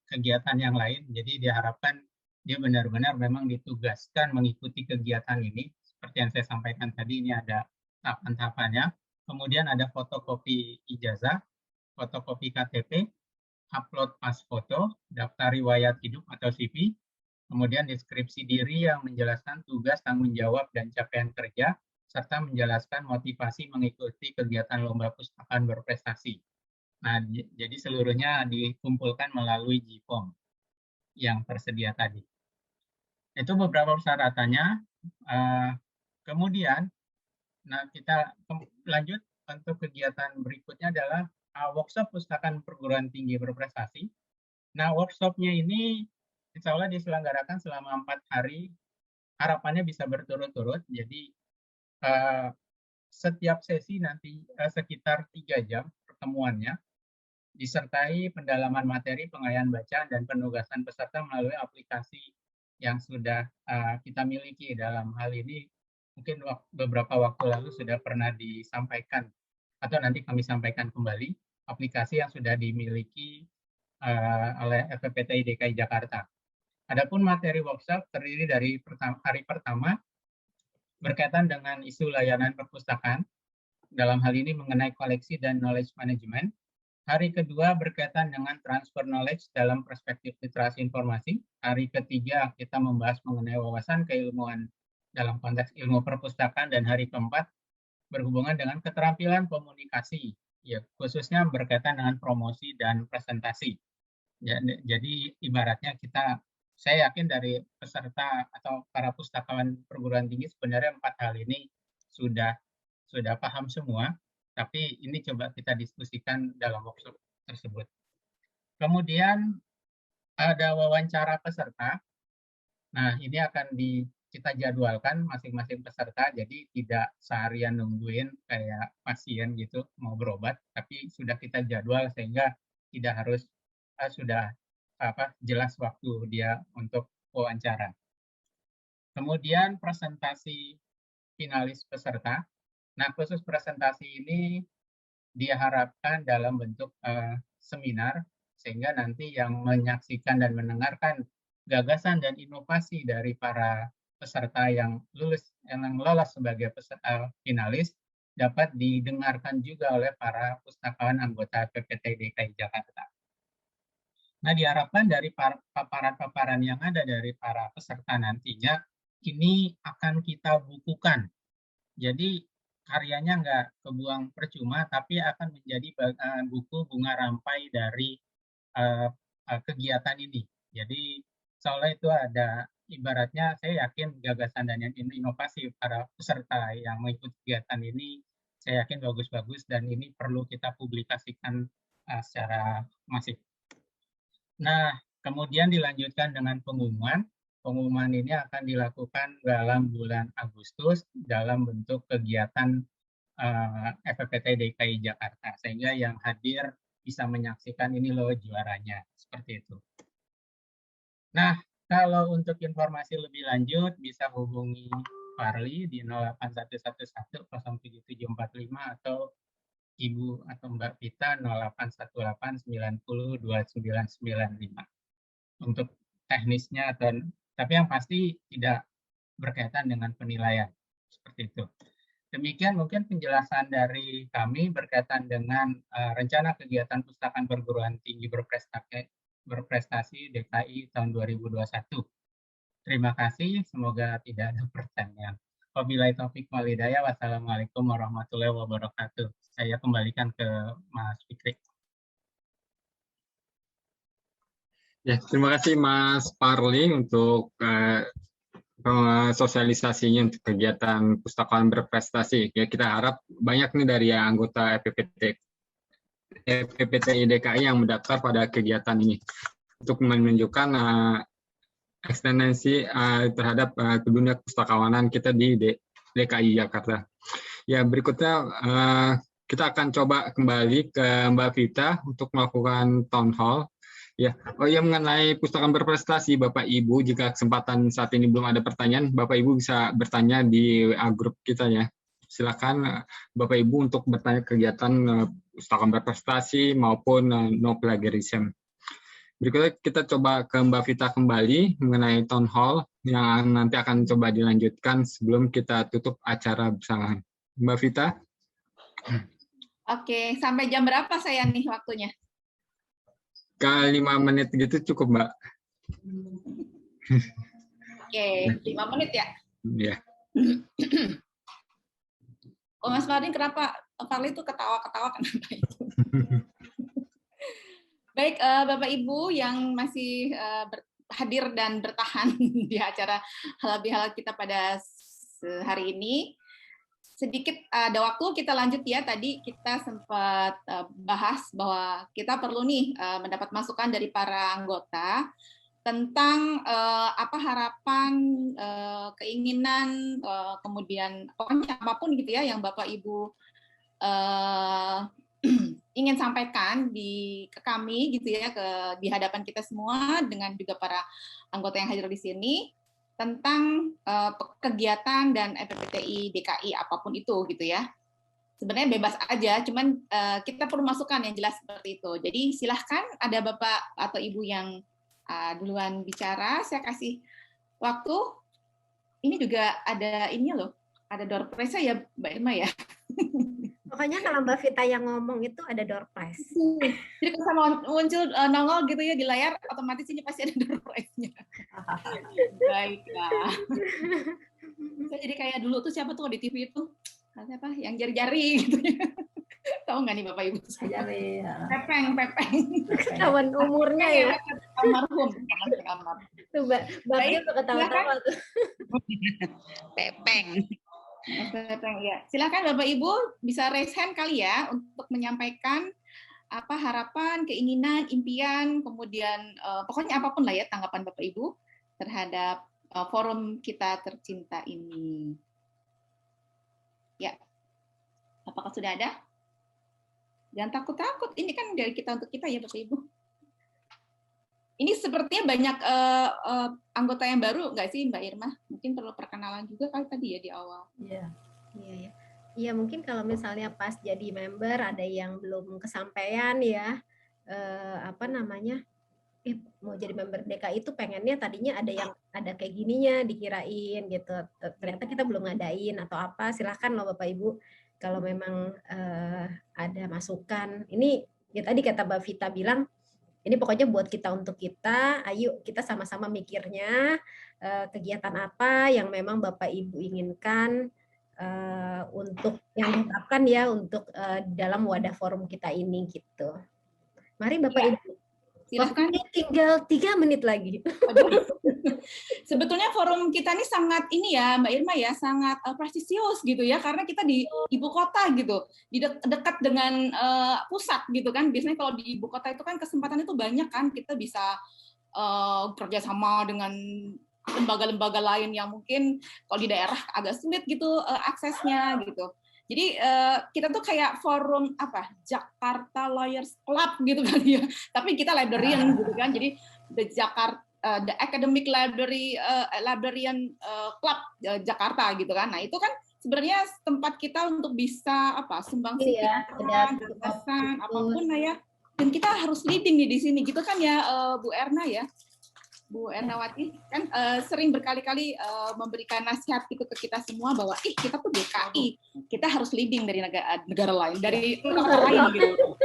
kegiatan yang lain. Jadi diharapkan dia benar-benar memang ditugaskan mengikuti kegiatan ini. Seperti yang saya sampaikan tadi, ini ada tahapan-tahapannya. Kemudian ada fotokopi ijazah, fotokopi KTP, upload pas foto, daftar riwayat hidup atau CV, kemudian deskripsi diri yang menjelaskan tugas, tanggung jawab, dan capaian kerja, serta menjelaskan motivasi mengikuti kegiatan lomba pustakaan berprestasi. Nah, jadi seluruhnya dikumpulkan melalui G-Form yang tersedia tadi. Itu beberapa persyaratannya. Kemudian, nah kita lanjut untuk kegiatan berikutnya adalah workshop pustakaan perguruan tinggi berprestasi. Nah, workshopnya ini insya Allah diselenggarakan selama 4 hari. Harapannya bisa berturut-turut. Jadi setiap sesi nanti sekitar 3 jam pertemuannya, disertai pendalaman materi, pengayaan bacaan, dan penugasan peserta melalui aplikasi yang sudah kita miliki. Dalam hal ini mungkin beberapa waktu lalu sudah pernah disampaikan, atau nanti kami sampaikan kembali, aplikasi yang sudah dimiliki oleh FFPTI DKI Jakarta. Adapun materi workshop terdiri dari hari pertama berkaitan dengan isu layanan perpustakaan, dalam hal ini mengenai koleksi dan knowledge management. Hari kedua berkaitan dengan transfer knowledge dalam perspektif literasi informasi. Hari ketiga kita membahas mengenai wawasan keilmuan dalam konteks ilmu perpustakaan, dan hari keempat berhubungan dengan keterampilan komunikasi, ya khususnya berkaitan dengan promosi dan presentasi. Jadi ibaratnya saya yakin dari peserta atau para pustakawan perguruan tinggi sebenarnya 4 hal ini sudah paham semua. Tapi ini coba kita diskusikan dalam workshop tersebut. Kemudian ada wawancara peserta. Nah, ini akan kita jadwalkan masing-masing peserta, jadi tidak seharian nungguin kayak pasien gitu mau berobat, tapi sudah kita jadwal sehingga tidak harus sudah jelas waktu dia untuk wawancara. Kemudian presentasi finalis peserta. Nah, khusus presentasi ini diharapkan dalam bentuk seminar, sehingga nanti yang menyaksikan dan mendengarkan gagasan dan inovasi dari para peserta yang lolos sebagai peserta finalis dapat didengarkan juga oleh para pustakawan anggota PPT DKI Jakarta. Nah, diharapkan dari paparan-paparan yang ada dari para peserta nantinya, ini akan kita bukukan. Jadi karyanya nggak kebuang percuma, tapi akan menjadi buku bunga rampai dari kegiatan ini. Jadi soalnya itu ada ibaratnya, saya yakin gagasan dan inovasi para peserta yang mengikuti kegiatan ini, saya yakin bagus-bagus dan ini perlu kita publikasikan secara masif. Nah, kemudian dilanjutkan dengan pengumuman. Pengumuman ini akan dilakukan dalam bulan Agustus dalam bentuk kegiatan FPPT DKI Jakarta, sehingga yang hadir bisa menyaksikan ini loh juaranya, seperti itu. Nah, kalau untuk informasi lebih lanjut bisa hubungi Farli di 08111 07745 atau Ibu atau Mbak Vita 0818 90 2995 untuk teknisnya, tapi yang pasti tidak berkaitan dengan penilaian, seperti itu. Demikian mungkin penjelasan dari kami berkaitan dengan rencana kegiatan Pustakaan Perguruan Tinggi Berprestasi DKI tahun 2021. Terima kasih, semoga tidak ada pertanyaan. Wabillahi taufiq wal hidayah. Wassalamualaikum warahmatullahi wabarakatuh. Saya kembalikan ke Mas Fikri. Ya, terima kasih Mas Parli untuk sosialisasinya untuk kegiatan Pustakaan Berprestasi. Ya, kita harap banyak nih dari anggota FPPTI DKI yang mendaftar pada kegiatan ini untuk menunjukkan ekstensi terhadap dunia pustakawanan kita di DKI Jakarta. Ya, berikutnya kita akan coba kembali ke Mbak Vita untuk melakukan town hall. Ya, mengenai Pustakaan Berprestasi, Bapak Ibu, jika kesempatan saat ini belum ada pertanyaan, Bapak Ibu bisa bertanya di grup kita ya. Silakan Bapak Ibu untuk bertanya kegiatan Pustakaan Berprestasi maupun no plagiarism. Berikutnya kita coba ke Mbak Vita kembali mengenai town hall yang nanti akan coba dilanjutkan sebelum kita tutup acara bersama. Mbak Vita. Oke, sampai jam berapa saya nih waktunya? Ke 5 menit gitu cukup, Mbak. Oke, 5 menit ya? Iya. Oh, Mas Farli, kenapa Farli itu ketawa-ketawa kenapa itu? Baik, Bapak Ibu yang masih hadir dan bertahan di acara halal bihalal kita pada hari ini. Sedikit ada waktu kita lanjut ya. Tadi kita sempat bahas bahwa kita perlu nih mendapat masukan dari para anggota tentang apa harapan, keinginan, kemudian pokoknya apapun gitu ya yang Bapak Ibu ingin sampaikan ke kami gitu ya, di hadapan kita semua dengan juga para anggota yang hadir di sini tentang kegiatan dan FPPTI DKI apapun itu gitu ya. Sebenarnya bebas aja, cuman kita perlu masukan yang jelas seperti itu. Jadi silahkan ada Bapak atau Ibu yang duluan bicara, saya kasih waktu. Ini juga ada ini loh, ada door prize ya Mbak Irma ya. Pokoknya kalau Mbak Vita yang ngomong itu ada door prize. Jadi kalau muncul nongol gitu ya di layar, otomatis ini pasti ada door prize-nya. Baiklah. Saya jadi kayak dulu tuh siapa tuh di TV itu? Siapa? Yang jari-jari gitu ya. Tahu nggak nih Bapak Ibu? Jari. Pepeng. Ketahuan umurnya ya. Almarhum. Tuh Mbak tuh ketawa-tawa tuh. Pepeng. Ya. Silakan Bapak Ibu bisa raise hand kali ya untuk menyampaikan apa harapan, keinginan, impian, kemudian pokoknya apapun lah ya tanggapan Bapak Ibu terhadap forum kita tercinta ini. Ya, apakah sudah ada? Jangan takut-takut, ini kan dari kita untuk kita ya Bapak Ibu. Ini sepertinya banyak anggota yang baru nggak sih Mbak Irma? Mungkin perlu perkenalan juga kali tadi ya di awal. Iya, iya. Iya, mungkin kalau misalnya pas jadi member ada yang belum kesampaian ya, apa namanya, mau jadi member DKI itu pengennya tadinya ada kayak gininya dikirain gitu, ternyata kita belum ngadain atau apa, silahkan loh Bapak Ibu kalau memang ada masukan. Ini ya tadi kata Mbak Vita bilang, ini pokoknya buat kita untuk kita, ayo kita sama-sama mikirnya kegiatan apa yang memang Bapak Ibu inginkan untuk yang diharapkan ya untuk dalam wadah forum kita ini gitu. Mari Bapak Ibu. Silakan. Tinggal 3 menit lagi. Sebetulnya forum kita ini sangat ini ya Mbak Irma ya, sangat prestisius gitu ya, karena kita di ibu kota gitu, di dekat dengan pusat gitu kan. Biasanya kalau di ibu kota itu kan kesempatan itu banyak kan, kita bisa kerjasama dengan lembaga-lembaga lain yang mungkin kalau di daerah agak sulit gitu aksesnya gitu. Jadi kita tuh kayak forum apa Jakarta Lawyers Club gitu kan ya, tapi kita librarian gitu kan. Jadi the Academic Librarian Club Jakarta gitu kan. Nah itu kan sebenarnya tempat kita untuk bisa apa sumbangsi gagasan apapun lah ya. Dan kita harus leading nih di sini gitu kan ya Bu Erna ya. Bu Ernawati kan sering berkali-kali memberikan nasihat itu ke kita semua bahwa kita tuh DKI, kita harus leading dari negara lain, dari negara lain gitu.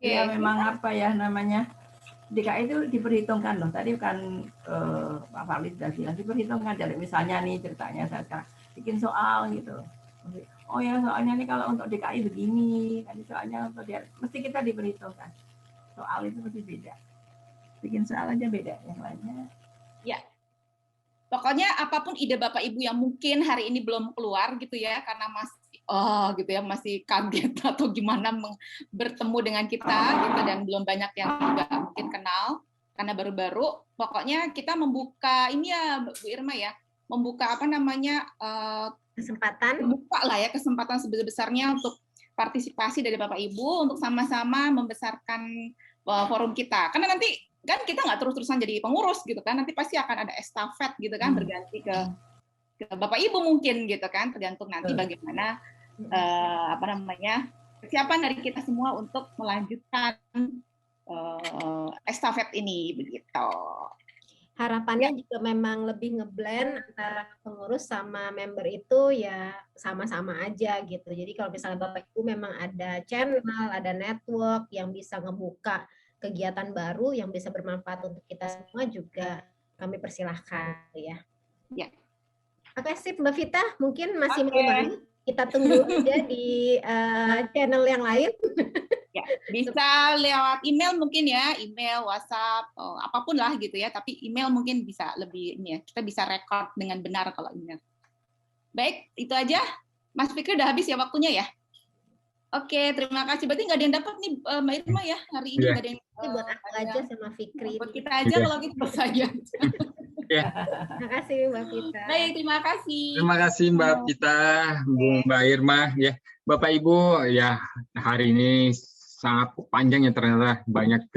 Ya memang apa ya namanya DKI itu diperhitungkan loh. Tadi kan Pak Farli sudah bilang diperhitungkan. Jadi misalnya nih ceritanya saya sekarang bikin soal gitu. Oh ya soalnya nih kalau untuk DKI begini, kan soalnya untuk dia mesti kita diperhitungkan. Soal itu mesti beda. Bikin soal aja beda yang lainnya. Ya, pokoknya apapun ide Bapak Ibu yang mungkin hari ini belum keluar gitu ya, karena masih gitu ya masih kaget atau gimana bertemu dengan kita gitu dan belum banyak yang juga mungkin kenal karena baru-baru. Pokoknya kita membuka ini ya Bu Irma ya, membuka apa namanya kesempatan, membuka lah ya kesempatan sebesar-besarnya untuk partisipasi dari Bapak Ibu untuk sama-sama membesarkan forum kita. Karena nanti kan kita nggak terus-terusan jadi pengurus gitu kan, nanti pasti akan ada estafet gitu kan, berganti ke Bapak Ibu mungkin gitu kan, tergantung nanti bagaimana apa namanya kesiapan dari kita semua untuk melanjutkan estafet ini begitu. Harapannya juga memang lebih ngeblend antara pengurus sama member itu ya sama-sama aja gitu. Jadi kalau misalnya Bapak Ibu memang ada channel, ada network yang bisa ngebuka kegiatan baru yang bisa bermanfaat untuk kita semua juga kami persilahkan ya. Ya. Oke, sip Mbak Vita, mungkin masih mau banget kita tunggu aja di channel yang lain. Ya, bisa lewat email mungkin ya, email, WhatsApp, apapun lah gitu ya. Tapi email mungkin bisa lebih ini ya. Kita bisa record dengan benar kalau email. Baik, itu aja. Mas Fikri udah habis ya waktunya ya. Oke, terima kasih. Berarti nggak ada yang dapat nih Mbak Irma ya hari ini nggak ada yang buat aku aja sama Fikri. Buat kita aja kalau gitu saja. Terima kasih Mbak Vita. Baik, terima kasih. Terima kasih Mbak Vita, Mbak Irma ya. Bapak Ibu ya hari ini sangat panjang ya ternyata banyak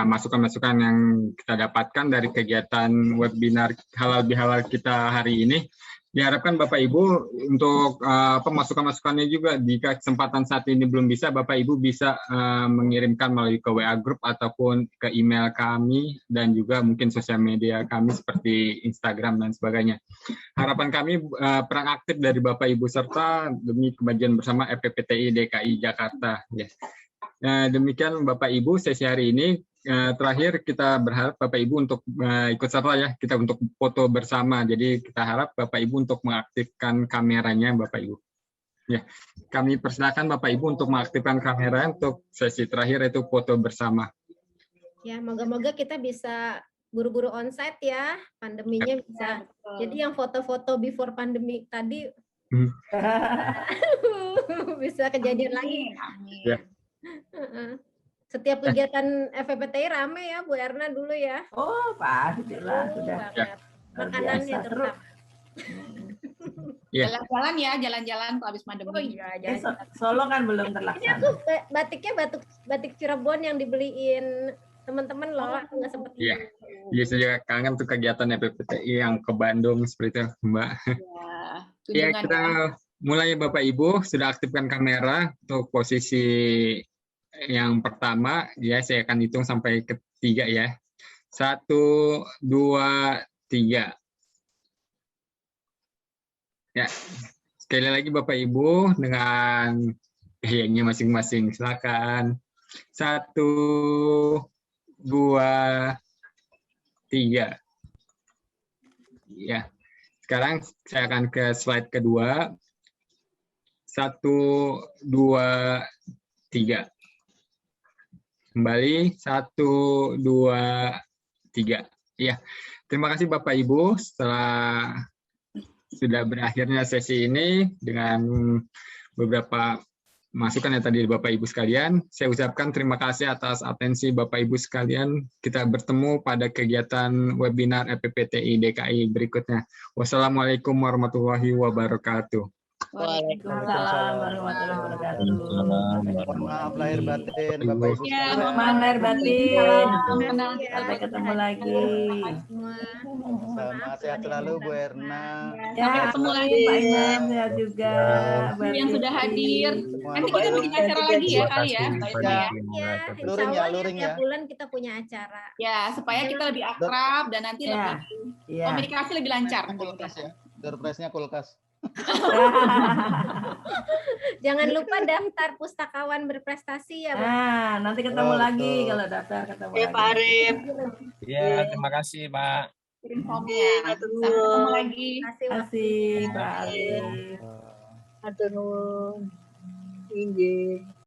masukan-masukan yang kita dapatkan dari kegiatan webinar halal bihalal kita hari ini. Diharapkan Bapak Ibu untuk masukan-masukannya juga jika kesempatan saat ini belum bisa, Bapak Ibu bisa mengirimkan melalui ke WA Group ataupun ke email kami dan juga mungkin sosial media kami seperti Instagram dan sebagainya. Harapan kami peran aktif dari Bapak Ibu serta demi kemajuan bersama FPPTI DKI Jakarta. Ya. Demikian Bapak Ibu sesi hari ini. Terakhir kita berharap Bapak Ibu untuk ikut serta ya kita untuk foto bersama. Jadi kita harap Bapak Ibu untuk mengaktifkan kameranya Bapak Ibu. Ya, kami persilakan Bapak Ibu untuk mengaktifkan kamera untuk sesi terakhir itu foto bersama. Ya, moga-moga kita bisa buru-buru onsite ya, pandeminya bisa. Jadi yang foto-foto before pandemi tadi bisa kejadian lagi. Amin. Ya. Heeh. Setiap kegiatan FPPTI rame ya Bu Erna dulu ya. Oh, pastilah sudah Banget. luar Makanannya biasa terus. terutama. Iya. Jalan-jalan ya, jalan-jalan tuh habis pandemi. Oh iya, jangan. Solo kan belum Ini terlaksana. aku batiknya batik Cirebon yang dibeliin teman-teman loh, aku nggak sempet Iya. ini. Iya, saya juga kangen tuh kegiatan FPPTI yang ke Bandung seperti itu, Mbak. Ya, Ya, kita mulai Bapak Ibu sudah aktifkan kamera untuk posisi yang pertama. Ya, saya akan hitung sampai ketiga ya. 1, 2, 3. Ya, sekali lagi Bapak Ibu dengan gayanya masing-masing. Silakan. 1, 2, 3. Ya. Sekarang saya akan ke slide kedua. 1, 2, 3. Kembali 1, 2, 3. Ya, terima kasih Bapak Ibu. Setelah sudah berakhirnya sesi ini dengan beberapa masukan yang tadi Bapak Ibu sekalian, saya ucapkan terima kasih atas atensi Bapak Ibu sekalian. Kita bertemu pada kegiatan webinar FPPTI DKI berikutnya. Wassalamualaikum warahmatullahi wabarakatuh. Waalaikumsalam warahmatullahi wabarakatuh. Maaf lahir batin Bapak Ibu. Ya, Maaf lahir batin. Kenal Sampai ketemu lagi. Sama sehat selalu Bu Erna. Ya, ketemu lagi. Pak Imam sehat juga. yang sudah hadir. Nanti kita bikin acara lagi ya kali ya, Mbak Irma ya. Ya, insya Luring ya, Allah luring tiap ya. bulan kita punya acara. Ya, supaya kita lebih akrab dan nanti Ya. lebih Iya. komunikasi lebih lancar. Kulkas ya. Door prize-nya kulkas. Jangan lupa daftar pustakawan berprestasi ya, Bang. Nah, nanti ketemu Oh, lagi betul. kalau daftar ketemu Ya, lagi. Pak Arif. Ya, terima kasih, Pak. Kirim formnya. Sampai ketemu lagi. Terima kasih. Terima kasih, Pak Arif. Atur nuwun. Inggih.